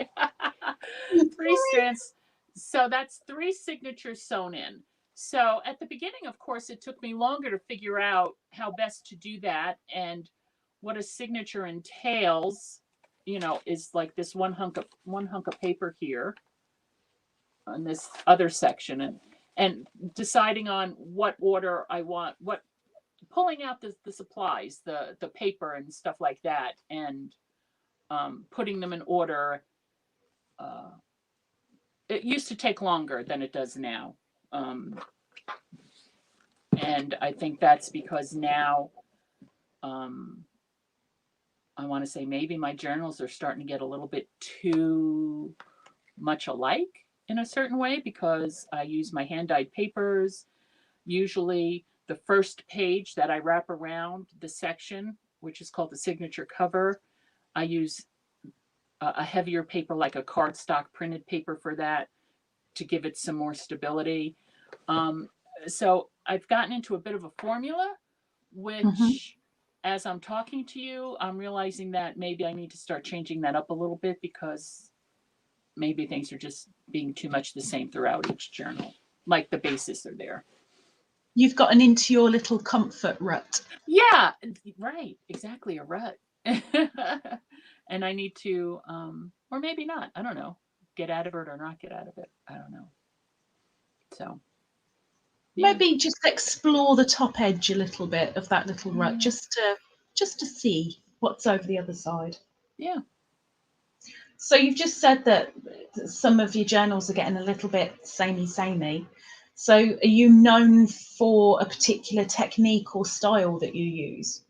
Speaker 2: 3 strands. So that's 3 signatures sewn in. So at the beginning, of course, it took me longer to figure out how best to do that, and what a signature entails, is like this one hunk of paper here on this other section, and deciding on what order I want, pulling out the supplies, the paper and stuff like that, and putting them in order. It used to take longer than it does now. And I think that's because now I want to say maybe my journals are starting to get a little bit too much alike in a certain way, because I use my hand-dyed papers. Usually the first page that I wrap around the section, which is called the signature cover, I use a heavier paper, like a cardstock printed paper, for that, to give it some more stability. So I've gotten into a bit of a formula, which as I'm talking to you, I'm realizing that maybe I need to start changing that up a little bit, because maybe things are just being too much the same throughout each journal. Like the bases are there.
Speaker 1: You've gotten into your little comfort rut.
Speaker 2: Yeah, right. Exactly, a rut. And I need to, or maybe not, I don't know, get out of it or not get out of it. I don't know. So
Speaker 1: maybe just explore the top edge a little bit of that little rut, just to see what's over the other side.
Speaker 2: Yeah.
Speaker 1: So you've just said that some of your journals are getting a little bit samey. So are you known for a particular technique or style that you use?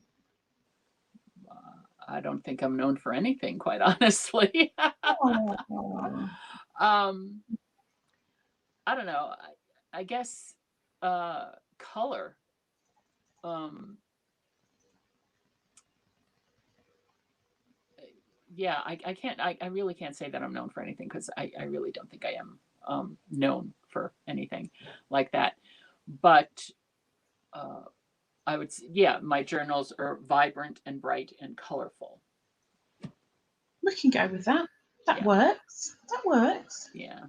Speaker 2: I don't think I'm known for anything, quite honestly. I don't know. I guess color. Yeah, I can't. I really can't say that I'm known for anything, because I really don't think I am known for anything like that. But I would say, yeah, my journals are vibrant and bright and colorful.
Speaker 1: We can go with that. That works. That works.
Speaker 2: Yeah.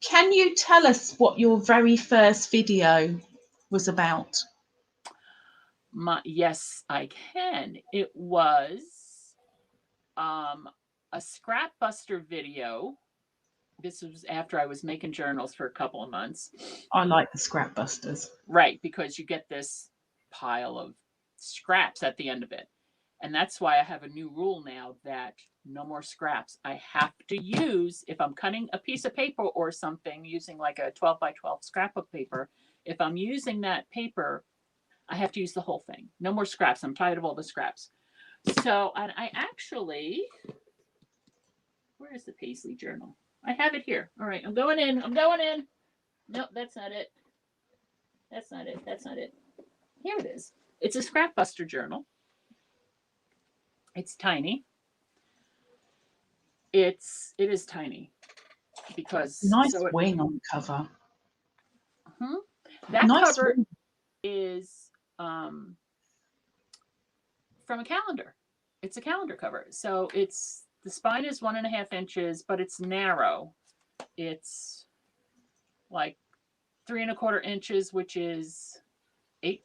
Speaker 1: Can you tell us what your very first video was about?
Speaker 2: Yes, I can. It was a scrap buster video. This was after I was making journals for a couple of months.
Speaker 1: I like the scrap busters.
Speaker 2: Right, because you get this pile of scraps at the end of it. And that's why I have a new rule now, that no more scraps. I have to use, if I'm cutting a piece of paper or something, using like a 12 by 12 scrapbook paper, if I'm using that paper, I have to use the whole thing. No more scraps. I'm tired of all the scraps. So I actually, where is the Paisley journal? I have it here. All right, I'm going in. Nope, that's not it. That's not it. Here it is. It's a scrap buster journal. It's tiny. It is tiny, because
Speaker 1: nice wing on the cover.
Speaker 2: That
Speaker 1: Nice
Speaker 2: cover
Speaker 1: one.
Speaker 2: is from a calendar. It's a calendar cover. So it's the spine is 1.5 inches, but it's narrow. It's like 3.25 inches, which is eight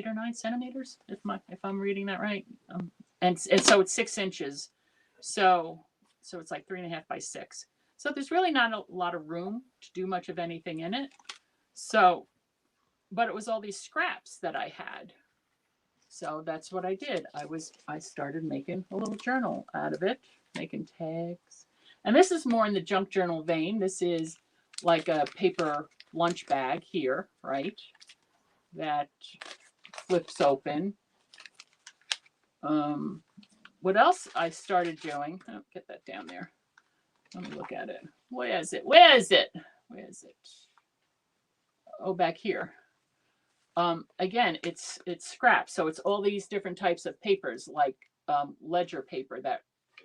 Speaker 2: or 9 centimeters, if I'm reading that right. And so it's 6 inches. So it's like 3.5 by 6. So there's really not a lot of room to do much of anything in it. So, but it was all these scraps that I had. So that's what I did. I started making a little journal out of it, making tags. And this is more in the junk journal vein. This is like a paper lunch bag here, right? That flips open. What else I started doing? Oh, get that down there. Let me look at it. Where is it? Oh, back here. Again, it's scrap. So it's all these different types of papers, like ledger paper that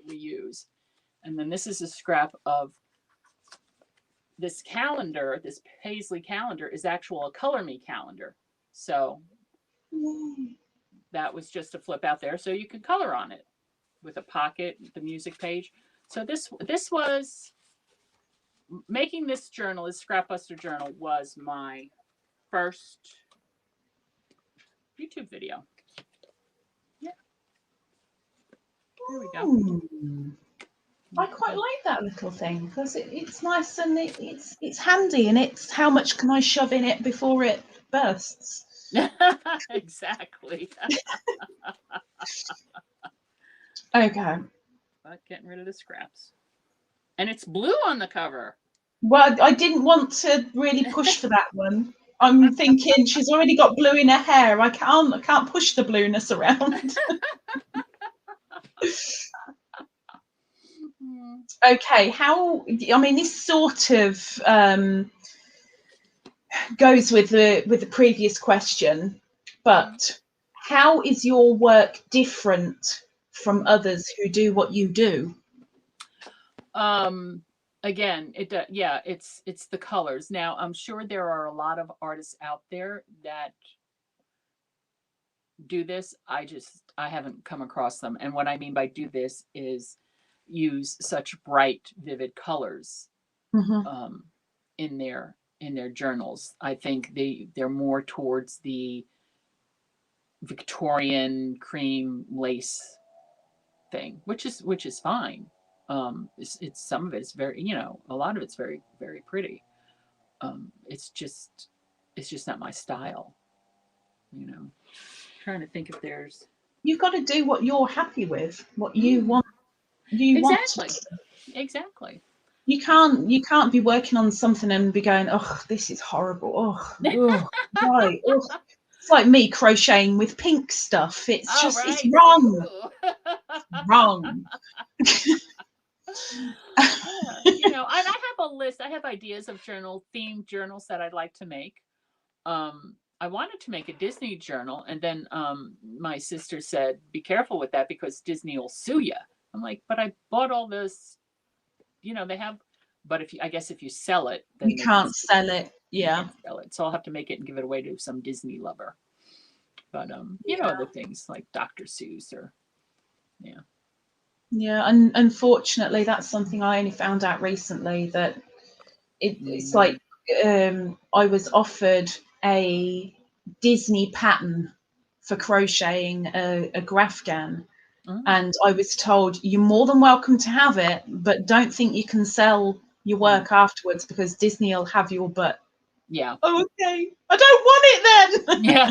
Speaker 2: we use. And then this is a scrap of this calendar. This Paisley calendar is actual a Color Me calendar. So that was just a flip out there. So you can color on it with a pocket, the music page. So this was making this journal, this Scrapbuster journal, was my first YouTube video. Yeah. There we go.
Speaker 1: I quite like that little thing because it's nice and it's handy, and it's how much can I shove in it before it bursts.
Speaker 2: Exactly.
Speaker 1: Okay.
Speaker 2: But getting rid of the scraps. And it's blue on the cover.
Speaker 1: Well, I didn't want to really push for that one. I'm thinking she's already got blue in her hair. I can't push the blueness around. Okay, this sort of goes with the previous question, but how is your work different from others who do what you do?
Speaker 2: Again, it's the colors. Now, I'm sure there are a lot of artists out there that do this. I haven't come across them. And what I mean by do this is use such bright, vivid colors in their journals. I think they're more towards the Victorian cream lace thing, which is fine. It's some of it's very, a lot of it's very, very pretty. It's just not my style. Trying to think if there's.
Speaker 1: You've got to do what you're happy with, what you want.
Speaker 2: Exactly.
Speaker 1: You can't be working on something and be going, oh, this is horrible. Oh, right. Oh. It's like me crocheting with pink stuff. It's just, right. It's wrong. Wrong.
Speaker 2: I have a list. I have ideas of themed journals that I'd like to make. I wanted to make a Disney journal, and then my sister said, be careful with that because Disney will sue you. I'm like, but I bought all this, they have, but if you sell it, then
Speaker 1: you can't sell it. Yeah.
Speaker 2: Sell it. So I'll have to make it and give it away to some Disney lover. But other things like Dr. Seuss or
Speaker 1: Yeah, and unfortunately, that's something I only found out recently, that it's like I was offered a Disney pattern for crocheting a Grafgan, and I was told, you're more than welcome to have it, but don't think you can sell your work afterwards because Disney will have your butt.
Speaker 2: Yeah.
Speaker 1: Oh, okay. I don't want it then.
Speaker 2: Yeah.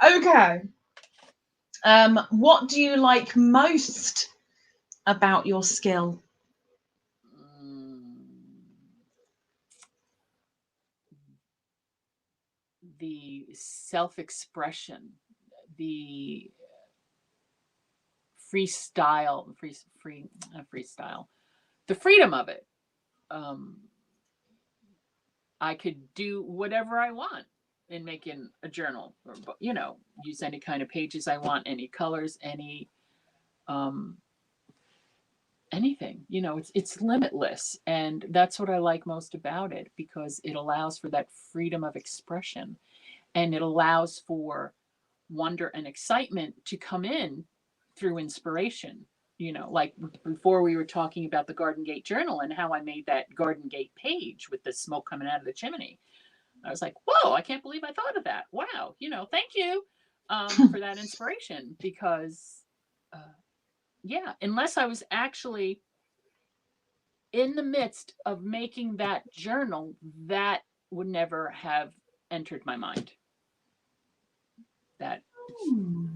Speaker 1: Okay. What do you like most about your skill?
Speaker 2: The self-expression, the freestyle, the freedom of it. I could do whatever I want in making a journal, or use any kind of pages I want, any colors, any anything. You know, it's limitless, and that's what I like most about it, because it allows for that freedom of expression, and it allows for wonder and excitement to come in through inspiration. You know, like before we were talking about the Garden Gate journal and how I made that Garden Gate page with the smoke coming out of the chimney. I was like, whoa, I can't believe I thought of that. Wow, you know, thank you for that inspiration, because uh, yeah, unless I was actually in the midst of making that journal, that would never have entered my mind. That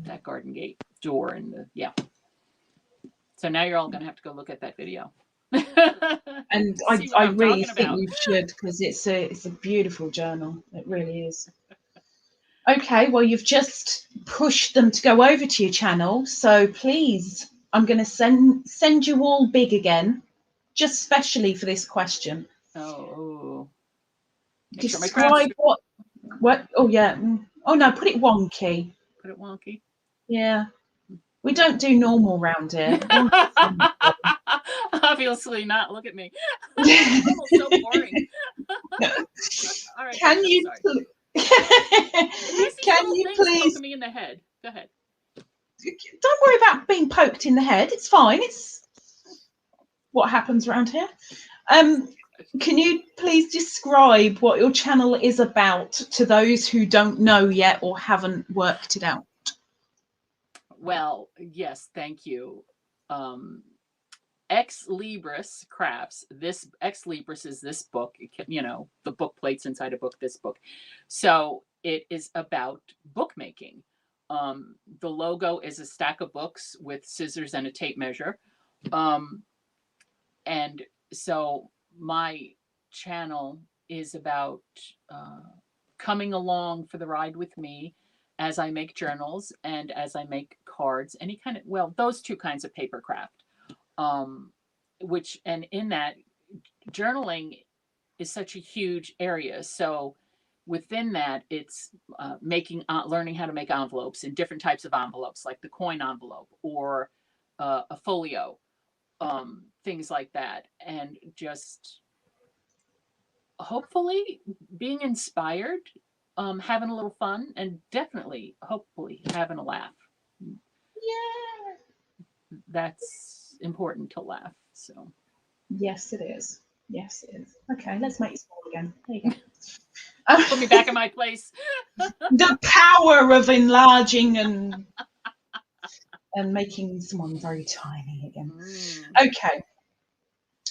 Speaker 2: that Garden Gate door and the, yeah. So now you're all going to have to go look at that video.
Speaker 1: And
Speaker 2: See what
Speaker 1: I
Speaker 2: I'm
Speaker 1: really
Speaker 2: talking
Speaker 1: think
Speaker 2: about.
Speaker 1: you should, because it's a beautiful journal. It really is. Okay, well, you've just pushed them to go over to your channel, so please, I'm going to send you all big again, just specially for this question.
Speaker 2: Oh, make sure my crafts
Speaker 1: Describe what? Oh yeah. Oh no, put it wonky.
Speaker 2: put it wonky.
Speaker 1: Yeah, we don't do normal round here.
Speaker 2: Obviously not. Look at me. Almost so boring. All right, go
Speaker 1: Can
Speaker 2: ahead. I'm
Speaker 1: you?
Speaker 2: sorry. There's these
Speaker 1: Can
Speaker 2: little
Speaker 1: you
Speaker 2: things
Speaker 1: please?
Speaker 2: poking me in the head. Go ahead.
Speaker 1: Don't worry about being poked in the head. It's fine. It's what happens around here. Can you please describe what your channel is about to those who don't know yet or haven't worked it out?
Speaker 2: Well, yes, thank you. Ex Libris Crafts. This Ex Libris is this book, you know, the book plates inside a book, this book. So it is about bookmaking. The logo is a stack of books with scissors and a tape measure. And so my channel is about coming along for the ride with me as I make journals and as I make cards, any kind of, well, those two kinds of paper craft. Which, and in that, journaling is such a huge area. So within that, it's learning how to make envelopes in different types of envelopes, like the coin envelope or a folio, things like that. And just hopefully being inspired, having a little fun, and definitely, hopefully, having a laugh.
Speaker 1: Yeah.
Speaker 2: That's important to laugh. So.
Speaker 1: Yes, it is. Yes, it is. Okay, let's make it small again. There you
Speaker 2: Put
Speaker 1: go.
Speaker 2: me back in my place.
Speaker 1: The power of enlarging and making someone very tiny again. Okay.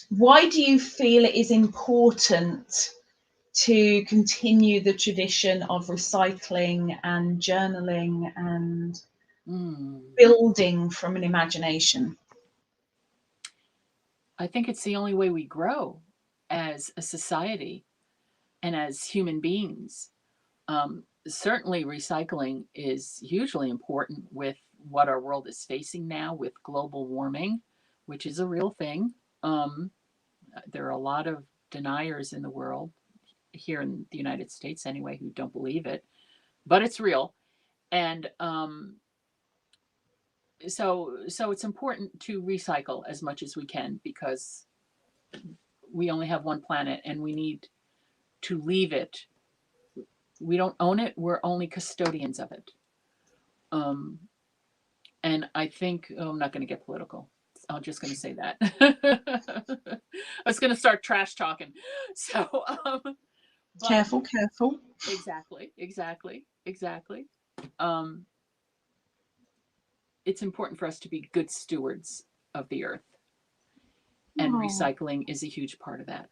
Speaker 1: Why do you feel it is important to continue the tradition of recycling and journaling and building from an imagination?
Speaker 2: I think it's the only way we grow as a society and as human beings. Certainly, recycling is hugely important with what our world is facing now with global warming, which is a real thing. There are a lot of deniers in the world, here in the United States anyway, who don't believe it, but it's real. And so it's important to recycle as much as we can, because we only have one planet and we need to leave it. We don't own it, we're only custodians of it. And I think, I'm not going to get political. I'm just going to say that. I was going to start trash talking. So, but
Speaker 1: Careful, careful.
Speaker 2: exactly. It's important for us to be good stewards of the earth. And recycling is a huge part of that.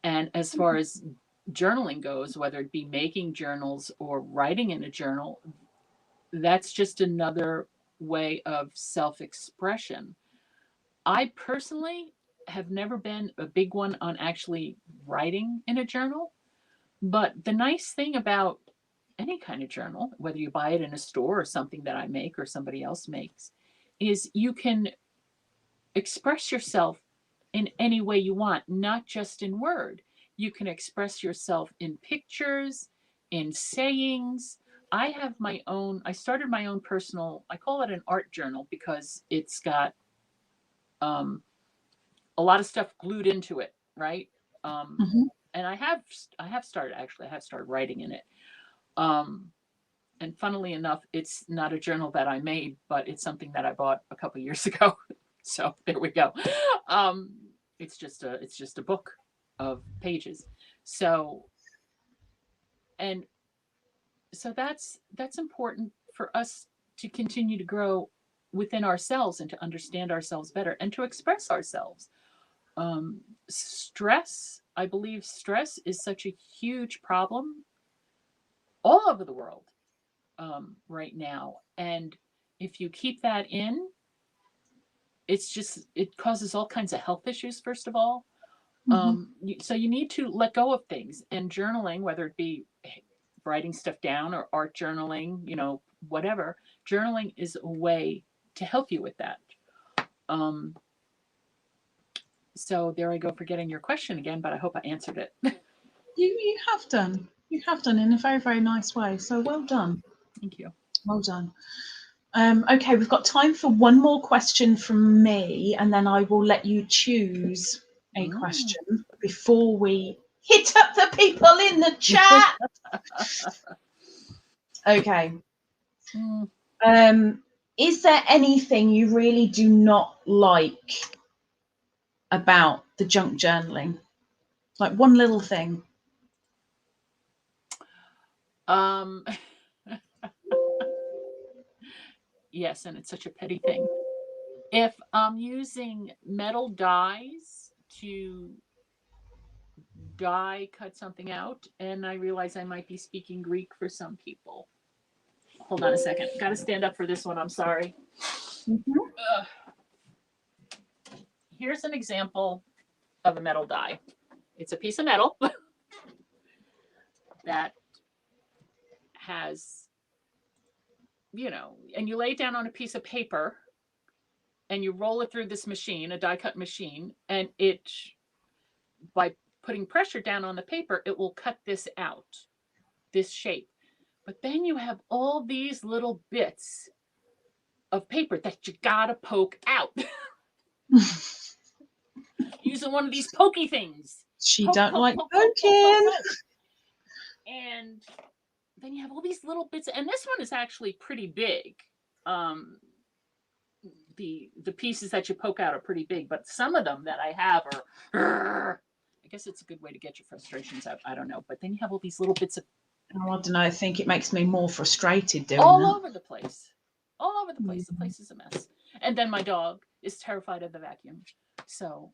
Speaker 2: And as far as journaling goes, whether it be making journals or writing in a journal, that's just another way of self-expression. I personally have never been a big one on actually writing in a journal, but the nice thing about any kind of journal, whether you buy it in a store or something that I make or somebody else makes, is you can express yourself in any way you want, not just in word. You can express yourself in pictures, in sayings. I started my own personal, I call it an art journal, because it's got a lot of stuff glued into it, right?
Speaker 1: Mhm.
Speaker 2: And I have started writing in it. And funnily enough, it's not a journal that I made, but it's something that I bought a couple years ago. So there we go. It's just a book of pages. So that's important for us to continue to grow within ourselves and to understand ourselves better and to express ourselves. I believe stress is such a huge problem all over the world right now. And if you keep that in, it causes all kinds of health issues, first of all. So you need to let go of things, and journaling, whether it be writing stuff down or art journaling, whatever, journaling is a way to help you with that. So there I go, forgetting your question again, but I hope I answered it.
Speaker 1: You have done. You have done in a very, very nice way. So well done.
Speaker 2: Thank you.
Speaker 1: Well done. Okay, we've got time for one more question from me, and then I will let you choose a question before we hit up the people in the chat. Okay. Is there anything you really do not like about the junk journaling? Like one little thing.
Speaker 2: Yes, and it's such a petty thing. If I'm using metal dies to cut something out, and I realize I might be speaking Greek for some people. Hold on a second. Got to stand up for this one. I'm sorry. Here's an example of a metal die. It's a piece of metal that has, and you lay it down on a piece of paper and you roll it through this machine, a die cut machine, and by putting pressure down on the paper, it will cut this out, this shape. But then you have all these little bits of paper that you gotta poke out. Using one of these pokey things.
Speaker 1: She don't like poking.
Speaker 2: And then you have all these little bits, and this one is actually pretty big. The pieces that you poke out are pretty big, but some of them that I have are, I guess it's a good way to get your frustrations out. I don't know. But then you have all these little bits of,
Speaker 1: I don't know. I think it makes me more frustrated doing
Speaker 2: all
Speaker 1: that.
Speaker 2: over the place. All over the place. The place is a mess. And then my dog is terrified of the vacuum. So,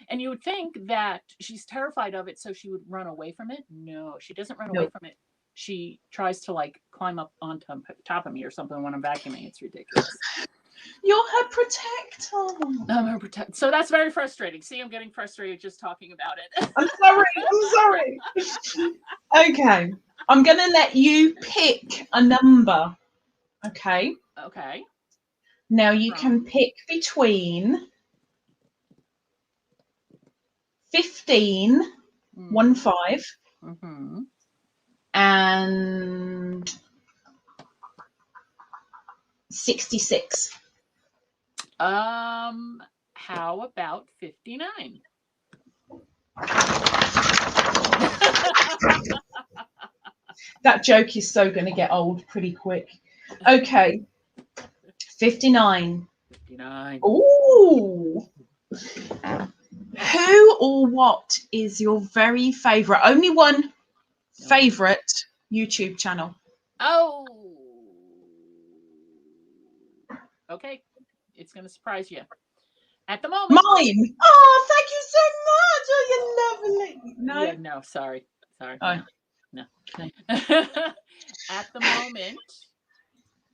Speaker 2: and you would think that she's terrified of it, so she would run away from it. No, she doesn't run away from it. She tries to climb up on top of me or something when I'm vacuuming. It's ridiculous.
Speaker 1: You're her protector.
Speaker 2: I'm her protector. So that's very frustrating. See, I'm getting frustrated just talking about it.
Speaker 1: I'm sorry. Okay. I'm going to let you pick a number. Okay.
Speaker 2: Okay.
Speaker 1: Now you can pick between 15, 15, and 66.
Speaker 2: How about 59?
Speaker 1: That joke is so going to get old pretty quick. Okay. 59.
Speaker 2: 59.
Speaker 1: Ooh. Who or what is your very favorite, only one favorite YouTube channel?
Speaker 2: Oh. Okay. It's going to surprise you. At the moment.
Speaker 1: Mine. Oh, thank you so much. Oh, you're lovely. No.
Speaker 2: Yeah, no, sorry.
Speaker 1: Oh.
Speaker 2: No. At the moment,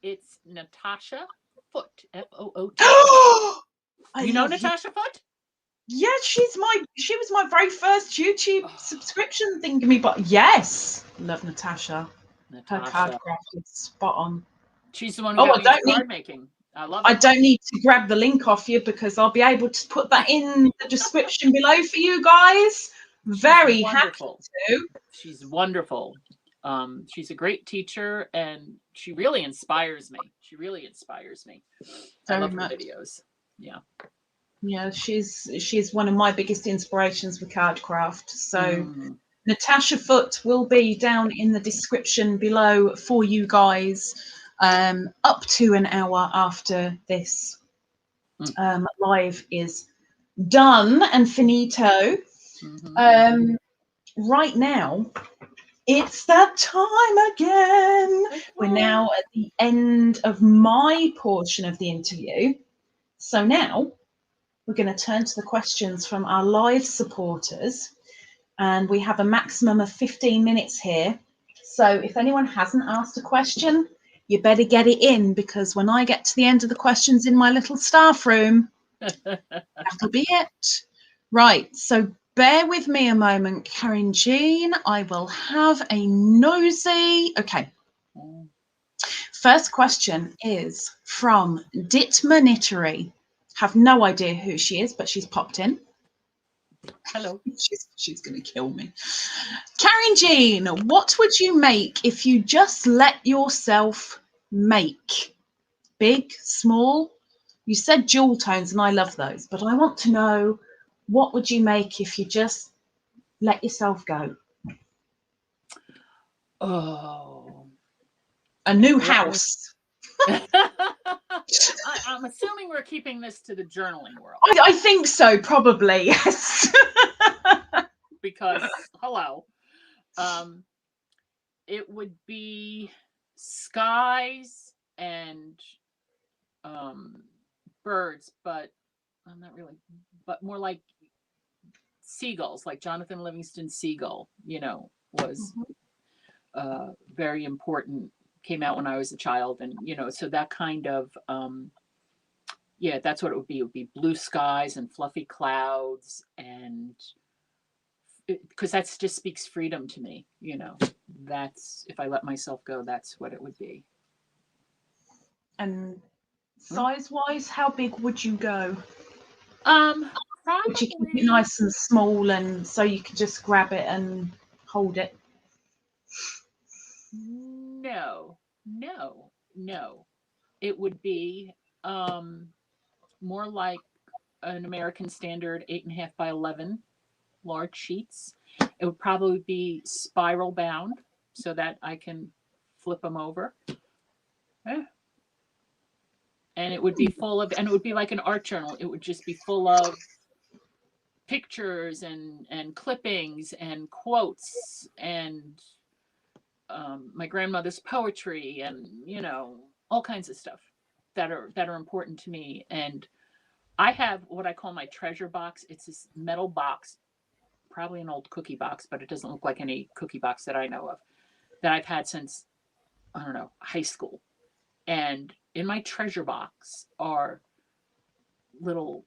Speaker 2: it's Natasha Foot. Foot. You know Natasha Foot?
Speaker 1: Yeah, she was my very first YouTube subscription thingy, but yes, love Natasha. Her card craft is spot on.
Speaker 2: She's the one who got me into card making. I love it.
Speaker 1: I don't need to grab the link off you because I'll be able to put that in the description below for you guys. Very happy to.
Speaker 2: She's wonderful. She's a great teacher, and she really inspires me. I love her videos. Yeah.
Speaker 1: Yeah, she's one of my biggest inspirations with card craft. So
Speaker 2: Mm.
Speaker 1: Natasha Foote will be down in the description below for you guys, up to an hour after this live is done and finito.
Speaker 2: Mm-hmm.
Speaker 1: Right now, it's that time again. We're now at the end of my portion of the interview. So now we're going to turn to the questions from our live supporters. And we have a maximum of 15 minutes here. So if anyone hasn't asked a question, you better get it in, because when I get to the end of the questions in my little staff room, that'll be it. Right, so bear with me a moment, Karynjean. I will have a nosy. Okay. First question is from Ditma Knittery. Have no idea who she is, but she's popped in.
Speaker 2: Hello.
Speaker 1: She's going to kill me. Karynjean, what would you make if you just let yourself make? Big, small? You said jewel tones, and I love those, but I want to know, what would you make if you just let yourself go?
Speaker 2: Oh.
Speaker 1: A new house.
Speaker 2: I'm assuming we're keeping this to the journaling world.
Speaker 1: I think so, probably, yes.
Speaker 2: Because, hello. It would be skies and birds, but I'm not really, but more like seagulls, like Jonathan Livingston Seagull, was very important, came out when I was a child. And, so that kind of, yeah, that's what it would be. It would be blue skies and fluffy clouds, and because that just speaks freedom to me, that's, if I let myself go, that's what it would be.
Speaker 1: And size-wise, how big would you go?
Speaker 2: Probably.
Speaker 1: Would you keep it nice and small, and so you could just grab it and hold it?
Speaker 2: No. It would be more like an American Standard 8.5 by 11 large sheets. It would probably be spiral bound so that I can flip them over. Yeah. And it would be full of, and it would be like an art journal. It would just be full of pictures and clippings and quotes and my grandmother's poetry and, all kinds of stuff that are important to me. And I have what I call my treasure box. It's this metal box, probably an old cookie box, but it doesn't look like any cookie box that I know of, that I've had since, I don't know, high school. And in my treasure box are little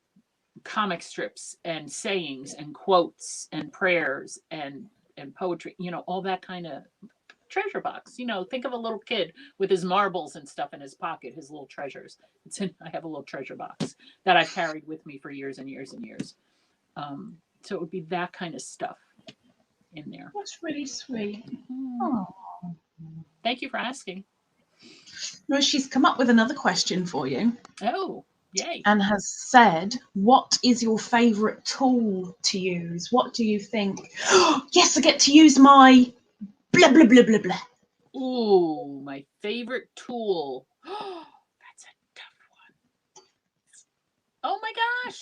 Speaker 2: comic strips and sayings and quotes and prayers and poetry, all that kind of treasure box. Think of a little kid with his marbles and stuff in his pocket, his little treasures. I have a little treasure box that I've carried with me for years and years and years. So it would be that kind of stuff in there.
Speaker 1: That's really sweet.
Speaker 2: Oh. Thank you for asking.
Speaker 1: No, she's come up with another question for you.
Speaker 2: Oh, yay.
Speaker 1: And has said, what is your favourite tool to use? What do you think? Oh, yes, I get to use my blah, blah, blah, blah, blah.
Speaker 2: Ooh, my favorite tool. Oh, that's a tough one. Oh my gosh.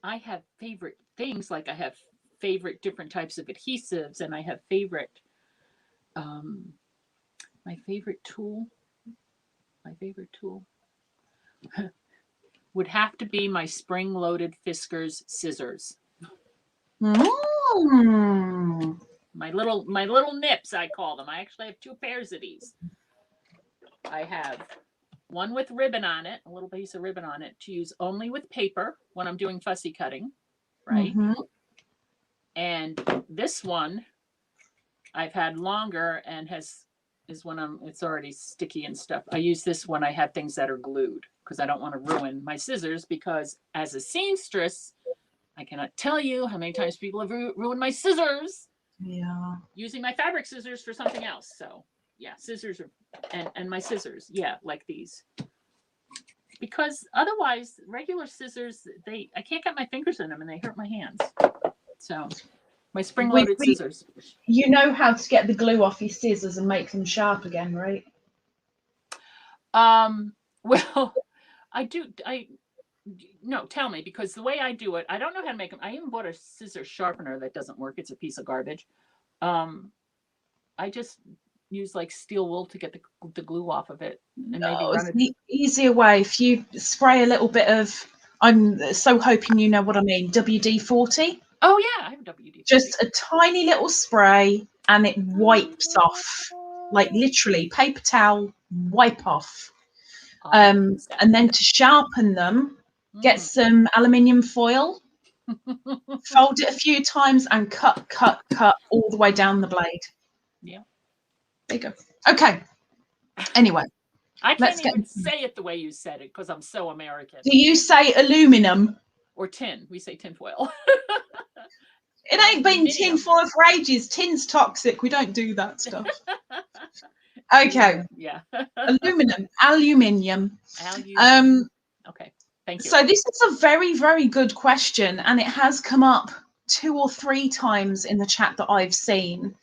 Speaker 2: I have favorite things, like I have favorite different types of adhesives, and I have favorite, my favorite tool would have to be my spring-loaded Fiskars scissors.
Speaker 1: Mm.
Speaker 2: My little nips, I call them. I actually have 2 pairs of these. I have one with ribbon on it, a little piece of ribbon on it, to use only with paper when I'm doing fussy cutting, right?
Speaker 1: Mm-hmm.
Speaker 2: And this one I've had longer and is when it's already sticky and stuff. I use this when I have things that are glued, because I don't want to ruin my scissors, because as a seamstress, I cannot tell you how many times people have ruined my scissors.
Speaker 1: Yeah.
Speaker 2: Using my fabric scissors for something else. So yeah, scissors are, and my scissors, yeah, like these. because otherwise regular scissors, I can't get my fingers in them and they hurt my hands. So my spring-loaded scissors.
Speaker 1: You know how to get the glue off your scissors and make them sharp again, right?
Speaker 2: Well, no, tell me, because the way I do it, I don't know how to make them. I even bought a scissor sharpener that doesn't work. It's a piece of garbage. I just use like steel wool to get the glue off of it, and maybe run it.
Speaker 1: The easier way, if you spray a little bit of, I'm so hoping you know what I mean, WD-40.
Speaker 2: Oh yeah, I have WD-40.
Speaker 1: Just a tiny little spray, and it wipes off, like literally paper towel, wipe off. And then to sharpen them, get some aluminium foil, fold it a few times, and cut all the way down the blade.
Speaker 2: Yeah.
Speaker 1: There you go. Okay. Anyway.
Speaker 2: I can't even say it the way you said it because I'm so American.
Speaker 1: Do you say aluminum?
Speaker 2: Or tin. We say tin foil.
Speaker 1: It ain't been tin foil for ages. Tin's toxic. We don't do that stuff. Okay.
Speaker 2: Yeah.
Speaker 1: Aluminium.
Speaker 2: Okay. Thank you.
Speaker 1: So this is a very, very good question, and it has come up 2 or 3 times in the chat that I've seen.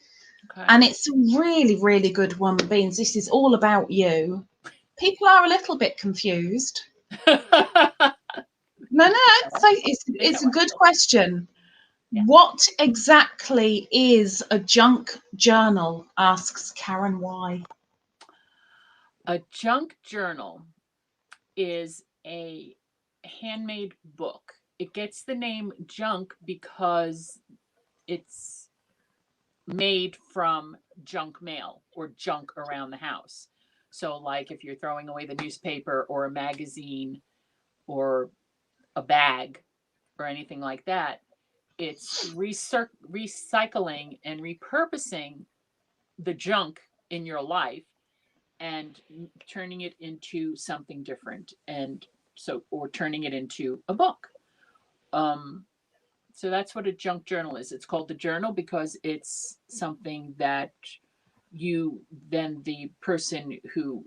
Speaker 1: Okay. And it's a really, really good one, Beans. This is all about you. People are a little bit confused. No, it's a good question. Yeah. What exactly is a junk journal? Asks Karen Y.
Speaker 2: A junk journal is a handmade book. It gets the name junk because it's made from junk mail or junk around the house. So like if you're throwing away the newspaper or a magazine or a bag or anything like that, it's recycling and repurposing the junk in your life and turning it into something different, and or turning it into a book. So that's what a junk journal is. It's called the journal because it's something that the person who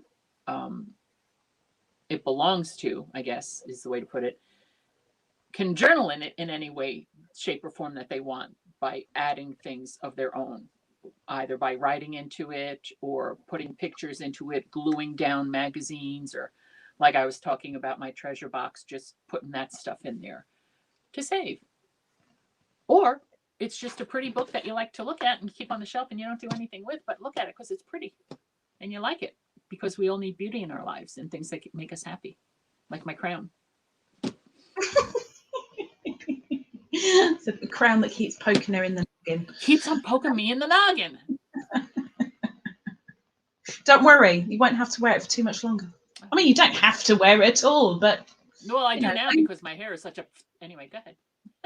Speaker 2: it belongs to, I guess is the way to put it, can journal in it in any way, shape, or form that they want by adding things of their own, either by writing into it or putting pictures into it, gluing down magazines, or like I was talking about my treasure box, just putting that stuff in there to save. Or it's just a pretty book that you like to look at and keep on the shelf and you don't do anything with, but look at it because it's pretty and you like it, because we all need beauty in our lives and things that make us happy, like my crown.
Speaker 1: It's a crown that keeps poking her in the noggin.
Speaker 2: Keeps on poking me in the noggin.
Speaker 1: Don't worry, you won't have to wear it for too much longer. I mean, you don't have to wear it at all, but...
Speaker 2: Well, I do now because my hair is such a... Anyway, go ahead.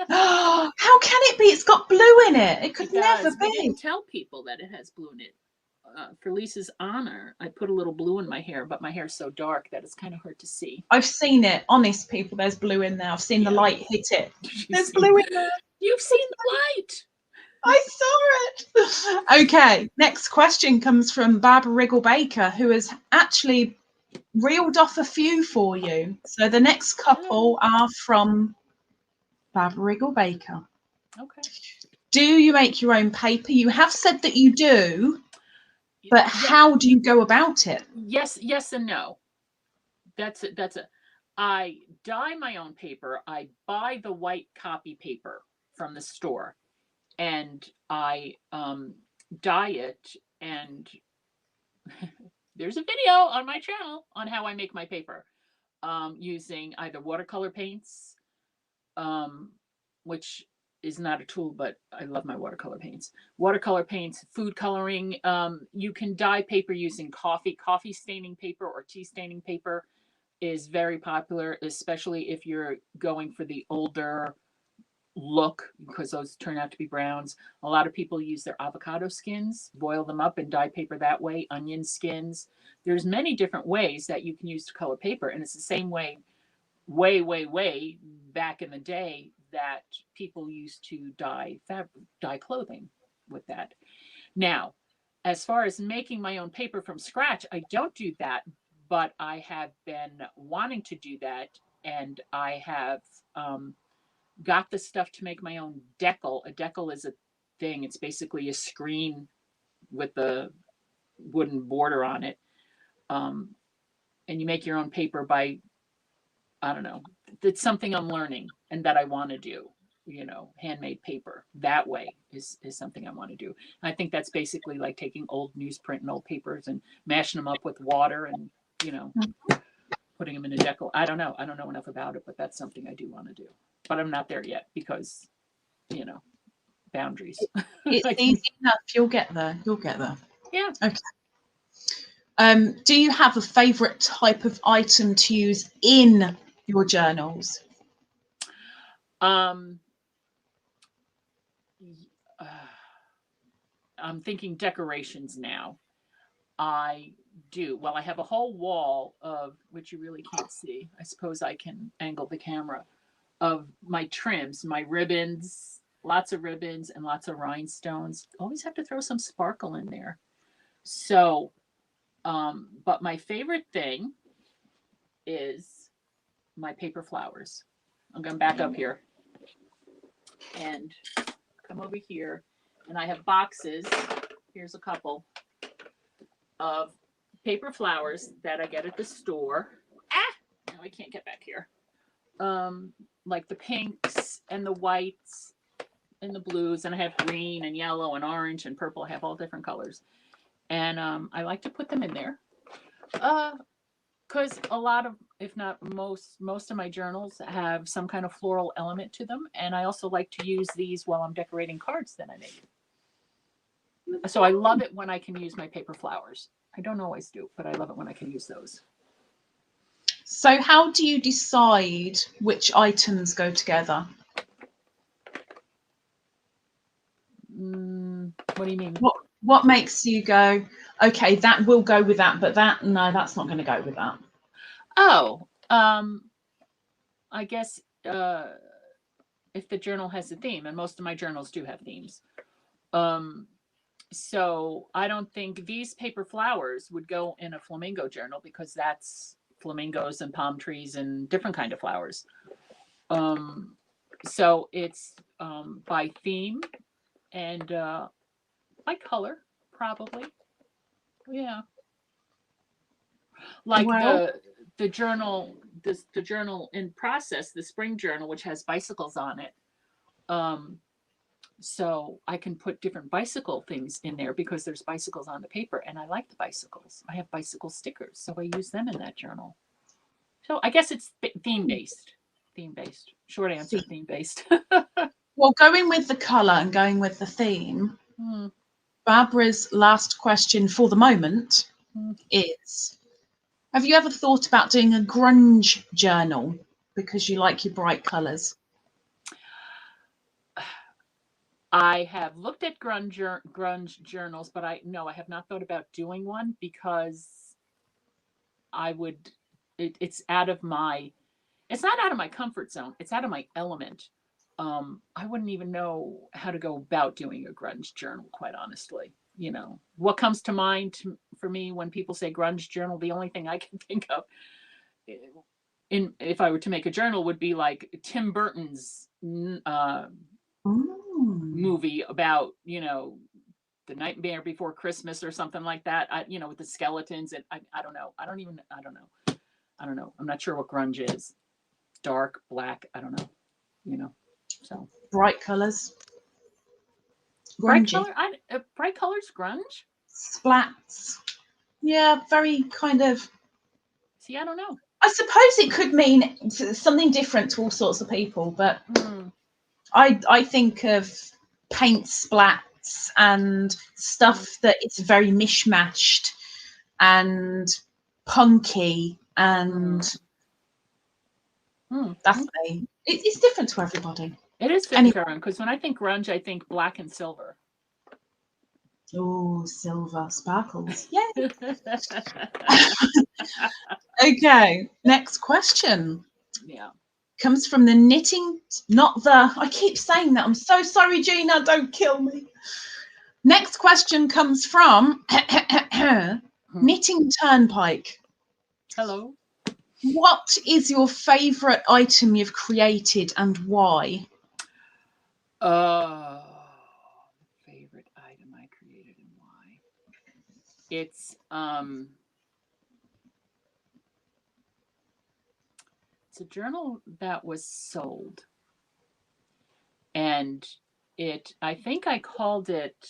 Speaker 1: How can it be? It's got blue in it. It could never be.
Speaker 2: We didn't tell people that it has blue in it. For Lisa's honor, I put a little blue in my hair, but my hair is so dark that it's kind of hard to see.
Speaker 1: I've seen it. Honest people, there's blue in there. I've seen the light hit it. There's blue in there.
Speaker 2: You've seen the light.
Speaker 1: I saw it. Okay, next question comes from Barbara Riggle Baker, who has actually reeled off a few for you. So the next couple are from Barbara Riggle Baker.
Speaker 2: Okay.
Speaker 1: Do you make your own paper? You have said that you do. But how do you go about it?
Speaker 2: Yes and no. That's it. I dye my own paper. I buy the white copy paper from the store, and I dye it. And there's a video on my channel on how I make my paper using either watercolor paints, which is not a tool, but I love my watercolor paints. Watercolor paints, food coloring. You can dye paper using coffee. Coffee staining paper or tea staining paper is very popular, especially if you're going for the older look, because those turn out to be browns. A lot of people use their avocado skins, boil them up and dye paper that way. Onion skins. There's many different ways that you can use to color paper, and it's the same way, way back in the day, that people used to dye clothing with that. Now, as far as making my own paper from scratch, I don't do that, but I have been wanting to do that, and I have got the stuff to make my own decal. A decal is a thing. It's basically a screen with a wooden border on it. And you make your own paper by, I don't know, it's something I'm learning and that I want to do, handmade paper that way is something I want to do. And I think that's basically like taking old newsprint and old papers and mashing them up with water and, putting them in a decal. I don't know enough about it, but that's something I do want to do. But I'm not there yet because, boundaries.
Speaker 1: It's easy enough. You'll get there.
Speaker 2: Yeah.
Speaker 1: Okay. Do you have a favorite type of item to use in your journals?
Speaker 2: I'm thinking decorations now. I do. Well, I have a whole wall of, which you really can't see. I suppose I can angle the camera, of my trims, my ribbons, lots of ribbons and lots of rhinestones. Always have to throw some sparkle in there. So, but my favorite thing is my paper flowers. I'm going to back up here and come over here. And I have boxes. Here's a couple of paper flowers that I get at the store. Now I can't get back here. Like the pinks and the whites and the blues, and I have green and yellow and orange and purple. I have all different colors, and I like to put them in there because a lot of, if not most of my journals have some kind of floral element to them, and I also like to use these while I'm decorating cards that I make. So I love it when I can use my paper flowers. I don't always do, but I love it when I can use those.
Speaker 1: So how do you decide which items go together?
Speaker 2: What do you mean?
Speaker 1: What makes you go, okay, that will go with that, but no, that's not going to go with that?
Speaker 2: Oh, I guess if the journal has a theme, and most of my journals do have themes. So I don't think these paper flowers would go in a flamingo journal because that's flamingos and palm trees and different kind of flowers. So it's by theme and by color, probably. Yeah. Like the journal, the journal in process, the spring journal, which has bicycles on it. So I can put different bicycle things in there because there's bicycles on the paper, and I like the bicycles. I have bicycle stickers, so I use them in that journal. So I guess it's theme-based. Theme-based. Short answer, theme-based.
Speaker 1: Well, going with the colour and going with the theme, Barbara's last question for the moment is, have you ever thought about doing a grunge journal because you like your bright colours?
Speaker 2: I have looked at grunge journals, but I have not thought about doing one because it's out of my, it's not out of my comfort zone. It's out of my element. I wouldn't even know how to go about doing a grunge journal, quite honestly. What comes to mind for me when people say grunge journal, the only thing I can think of if I were to make a journal would be like Tim Burton's movie about, the Nightmare Before Christmas or something like that, with the skeletons. And I don't know. I don't know. I'm not sure what grunge is. Dark, black, I don't know, so.
Speaker 1: Bright colours.
Speaker 2: Bright colors, grunge?
Speaker 1: Splats. Yeah, very kind of.
Speaker 2: See, I don't know.
Speaker 1: I suppose it could mean something different to all sorts of people, but I think of paint splats and stuff that it's very mishmashed and punky, and that's me. It's different to everybody.
Speaker 2: It is different because when I think grunge, I think black and silver.
Speaker 1: Oh, silver sparkles. Yay. Okay, next question.
Speaker 2: Yeah.
Speaker 1: Comes from the knitting, I keep saying that. I'm so sorry, Gina, don't kill me. Next question comes from Knitting Turnpike.
Speaker 2: Hello.
Speaker 1: What is your favourite item you've created and why?
Speaker 2: Favorite item I created and why? It's a journal that was sold, and I think I called it,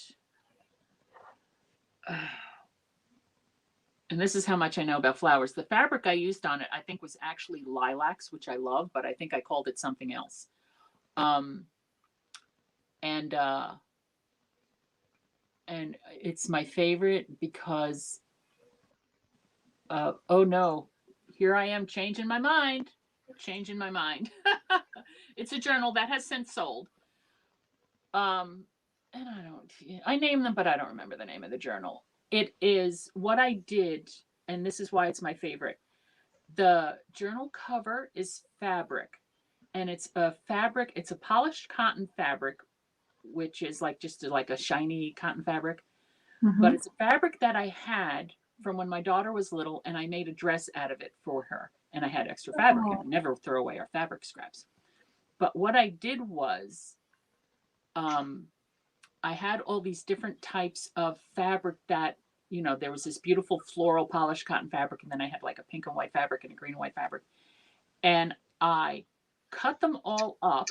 Speaker 2: and this is how much I know about flowers. The fabric I used on it, I think, was actually lilacs, which I love, but I think I called it something else. And it's my favorite because, oh no, here I am changing my mind. It's a journal that has since sold. And I name them, but I don't remember the name of the journal. It is what I did, and this is why it's my favorite. The journal cover is fabric, and it's a polished cotton fabric, which is just like a shiny cotton fabric.
Speaker 1: Mm-hmm.
Speaker 2: But it's a fabric that I had from when my daughter was little, and I made a dress out of it for her. And I had extra fabric, and I never throw away our fabric scraps. But what I did was, I had all these different types of fabric that, there was this beautiful floral polished cotton fabric, and then I had like a pink and white fabric and a green and white fabric. And I cut them all up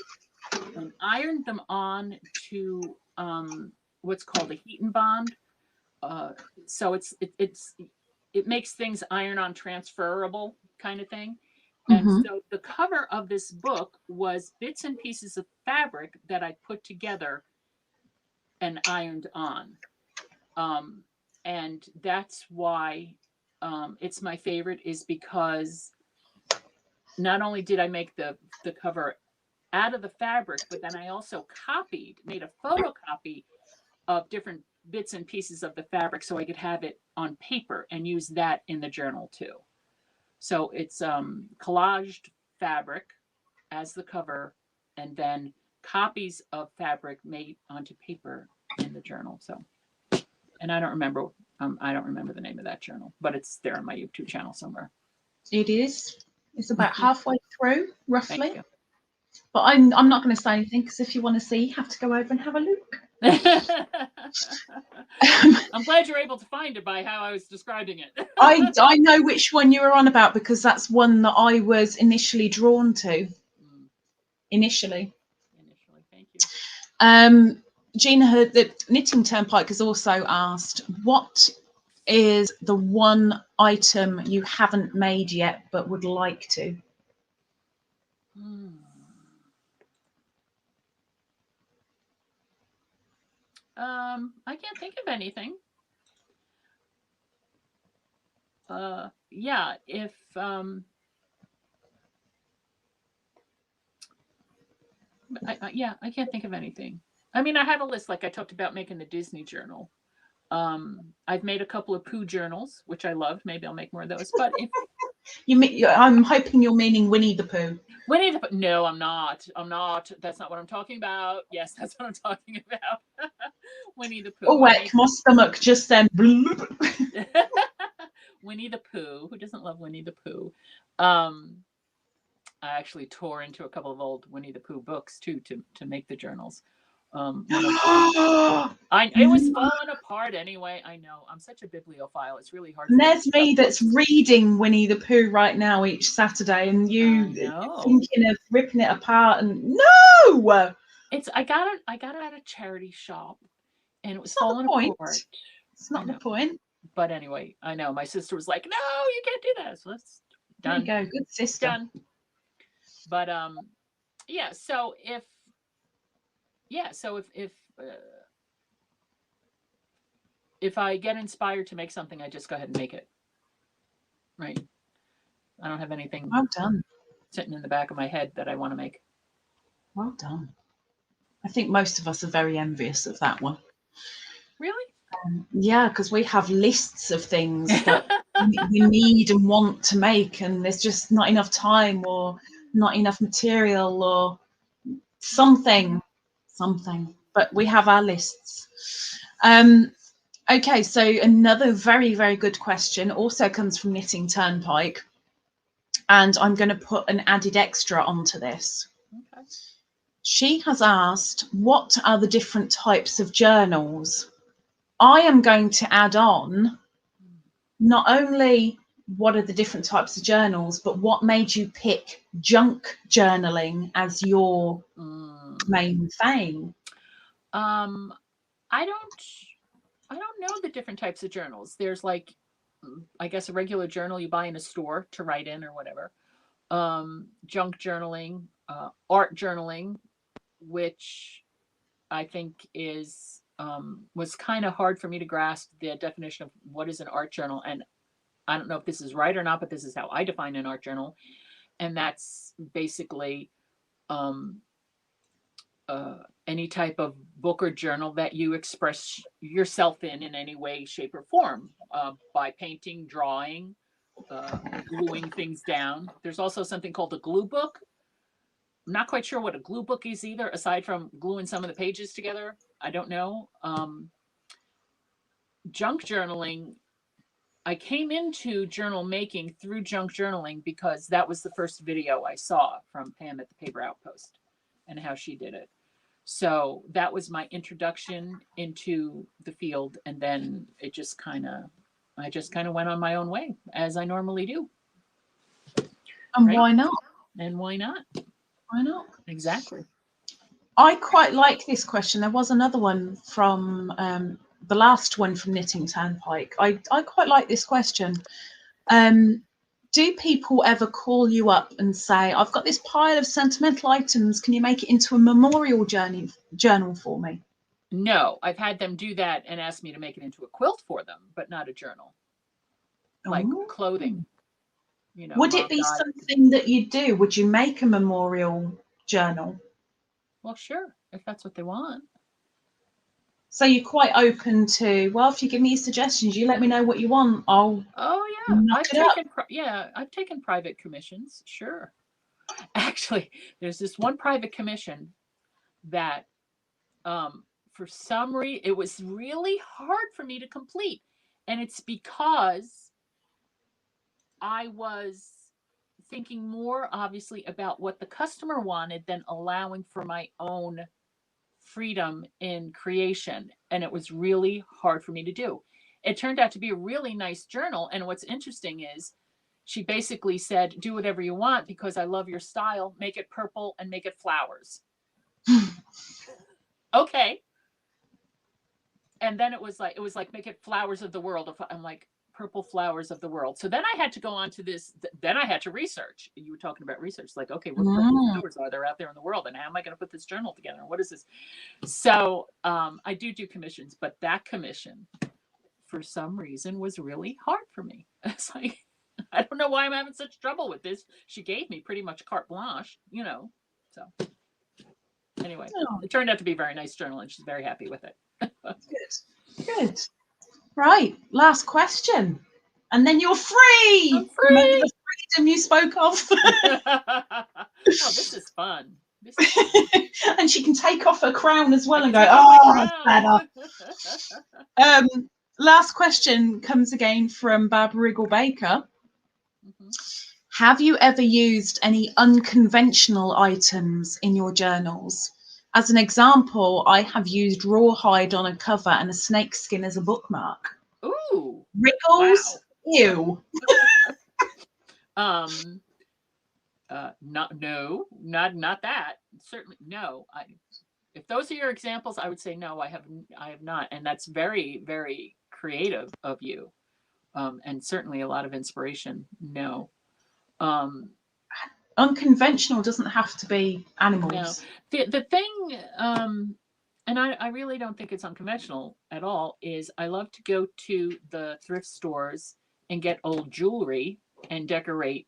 Speaker 2: and ironed them on to what's called a heat and bond. So it makes things iron-on transferable kind of thing. And so the cover of this book was bits and pieces of fabric that I put together and ironed on. And that's why it's my favorite, is because not only did I make the cover out of the fabric, but then I also made a photocopy of different bits and pieces of the fabric so I could have it on paper and use that in the journal too. So it's collaged fabric as the cover, and then copies of fabric made onto paper in the journal. So, and I don't remember the name of that journal, but it's there on my YouTube channel somewhere.
Speaker 1: It is. It's about halfway through, roughly.
Speaker 2: Thank you.
Speaker 1: But I'm not going to say anything, because if you want to see, you have to go over and have a look.
Speaker 2: I'm glad you're able to find it by how I was describing it.
Speaker 1: I know which one you were on about, because that's one that I was initially drawn to. Initially,
Speaker 2: thank you.
Speaker 1: Gina, the Knitting Turnpike, has also asked, what is the one item you haven't made yet but would like to?
Speaker 2: I can't think of anything. Yeah, if I can't think of anything. I mean, I have a list, like I talked about making the Disney journal. I've made a couple of Pooh journals, which I loved. Maybe I'll make more of those. But if
Speaker 1: I'm hoping you're meaning Winnie the Pooh.
Speaker 2: Winnie the Pooh? No, I'm not. That's not what I'm talking about. Yes, that's what I'm talking about. Winnie the Pooh.
Speaker 1: Oh, heck, my stomach just said.
Speaker 2: Winnie the Pooh. Who doesn't love Winnie the Pooh? I actually tore into a couple of old Winnie the Pooh books too to make the journals. It was falling apart anyway. I know. I'm such a bibliophile. It's really hard.
Speaker 1: And there's me that's reading Winnie the Pooh right now each Saturday, and you thinking of ripping it apart. And no,
Speaker 2: I got it at a charity shop, and it was falling apart.
Speaker 1: It's not the point.
Speaker 2: But anyway, I know my sister was like, "No, you can't do that." So that's done.
Speaker 1: There you go, good sister.
Speaker 2: Done. But yeah. So if I get inspired to make something, I just go ahead and make it. Right. I don't have anything
Speaker 1: well done
Speaker 2: sitting in the back of my head that I want to make.
Speaker 1: Well done. I think most of us are very envious of that one.
Speaker 2: Really?
Speaker 1: Yeah, because we have lists of things that we need and want to make, and there's just not enough time or not enough material or something. But we have our lists. Okay, so another very, very good question also comes from Knitting Turnpike. and I'm going to put an added extra onto this.
Speaker 2: Okay.
Speaker 1: She has asked, what are the different types of journals? I am going to add on not only what are the different types of journals, but what made you pick junk journaling as your main thing?
Speaker 2: I don't know the different types of journals. There's like, I guess, a regular journal you buy in a store to write in or whatever. Junk journaling, art journaling, which I think is was kind of hard for me to grasp the definition of what is an art journal. And I don't know if this is right or not, but this is how I define an art journal. And that's basically any type of book or journal that you express yourself in any way, shape, or form, by painting, drawing, gluing things down. There's also something called a glue book. I'm not quite sure what a glue book is either, aside from gluing some of the pages together. I don't know. Junk journaling, I came into journal making through junk journaling because that was the first video I saw from Pam at the Paper Outpost and how she did it. So that was my introduction into the field. And then I just kind of went on my own way, as I normally do.
Speaker 1: And right? Why not?
Speaker 2: And why not?
Speaker 1: Why not?
Speaker 2: Exactly.
Speaker 1: I quite like this question. There was another one from the last one from Knitting Turnpike. I quite like this question. Do people ever call you up and say, I've got this pile of sentimental items, can you make it into a memorial journal for me?
Speaker 2: No, I've had them do that and ask me to make it into a quilt for them, but not a journal. Like clothing. You know,
Speaker 1: would it be something that you do? Would you make a memorial journal?
Speaker 2: Well, sure, if that's what they want.
Speaker 1: So you're quite open to, well, if you give me suggestions, you let me know what you want. I'll
Speaker 2: I've taken private commissions, sure. Actually, there's this one private commission that for some reason it was really hard for me to complete. And it's because I was thinking more obviously about what the customer wanted than allowing for my own freedom in creation. And it was really hard for me to do. It turned out to be a really nice journal. And what's interesting is she basically said, do whatever you want because I love your style. Make it purple and make it flowers. Okay. And then it was like, make it flowers of the world. I'm like, purple flowers of the world. So then I had to go on to this. Then I had to research. You were talking about research, like, okay, what purple flowers are there out there in the world, and how am I going to put this journal together? What is this? So I do commissions, but that commission, for some reason, was really hard for me. It's like, I don't know why I'm having such trouble with this. She gave me pretty much carte blanche, you know. So anyway, it turned out to be a very nice journal, and she's very happy with it.
Speaker 1: Good. Right, last question. And then you're free.
Speaker 2: I'm free.
Speaker 1: Remember the freedom you spoke of?
Speaker 2: Oh, this is fun.
Speaker 1: And she can take off her crown as well and go, oh, that's better. Last question comes again from Barbara Wriggle Baker. Mm-hmm. Have you ever used any unconventional items in your journals? As an example, I have used rawhide on a cover and a snakeskin as a bookmark.
Speaker 2: Ooh.
Speaker 1: Wriggles? Wow. Ew.
Speaker 2: Not that. Certainly no. If those are your examples, I would say no, I have not. And that's very, very creative of you. And certainly a lot of inspiration. No.
Speaker 1: Unconventional doesn't have to be animals.
Speaker 2: No. The thing, and I really don't think it's unconventional at all, is I love to go to the thrift stores and get old jewelry and decorate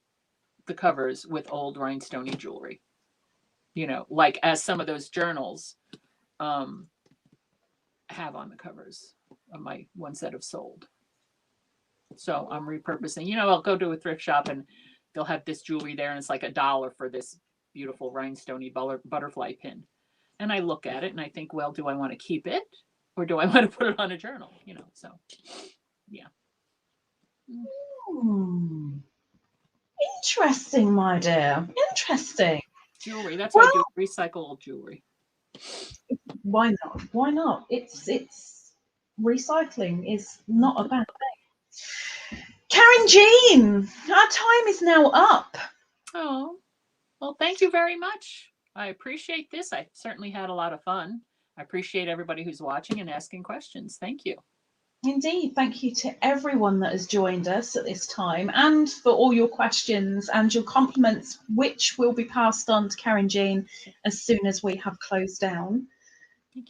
Speaker 2: the covers with old rhinestoney jewelry. You know, like as some of those journals have on the covers of my ones that have sold. So I'm repurposing. You know, I'll go to a thrift shop and they'll have this jewelry there and it's like $1 for this beautiful rhinestoney butterfly pin. And I look at it and I think, well, do I want to keep it or do I want to put it on a journal? You know, so yeah.
Speaker 1: Interesting, my dear. Interesting.
Speaker 2: Jewelry. That's why I do
Speaker 1: Well,
Speaker 2: recycle old jewelry.
Speaker 1: why not? Why not? It's recycling is not a bad thing. Karynjean, our time is now up.
Speaker 2: Oh, well, thank you very much. I appreciate this. I certainly had a lot of fun. I appreciate everybody who's watching and asking questions. Thank you.
Speaker 1: Indeed, thank you to everyone that has joined us at this time and for all your questions and your compliments, which will be passed on to Karynjean as soon as we have closed down.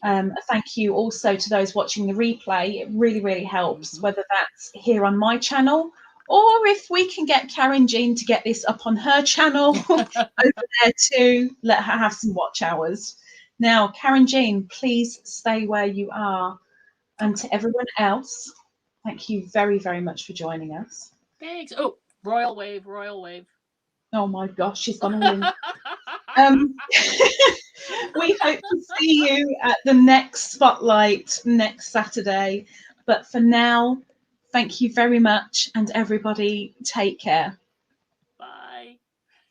Speaker 1: Thank you also to those watching the replay. It really, really helps, whether that's here on my channel or if we can get Karynjean to get this up on her channel over there too, let her have some watch hours. Now, Karynjean, please stay where you are. And to everyone else, thank you very, very much for joining us.
Speaker 2: Thanks. Oh, royal wave, royal wave.
Speaker 1: Oh my gosh, she's gone all in. We hope to see you at the next Spotlight next Saturday. But for now, thank you very much, and everybody take care.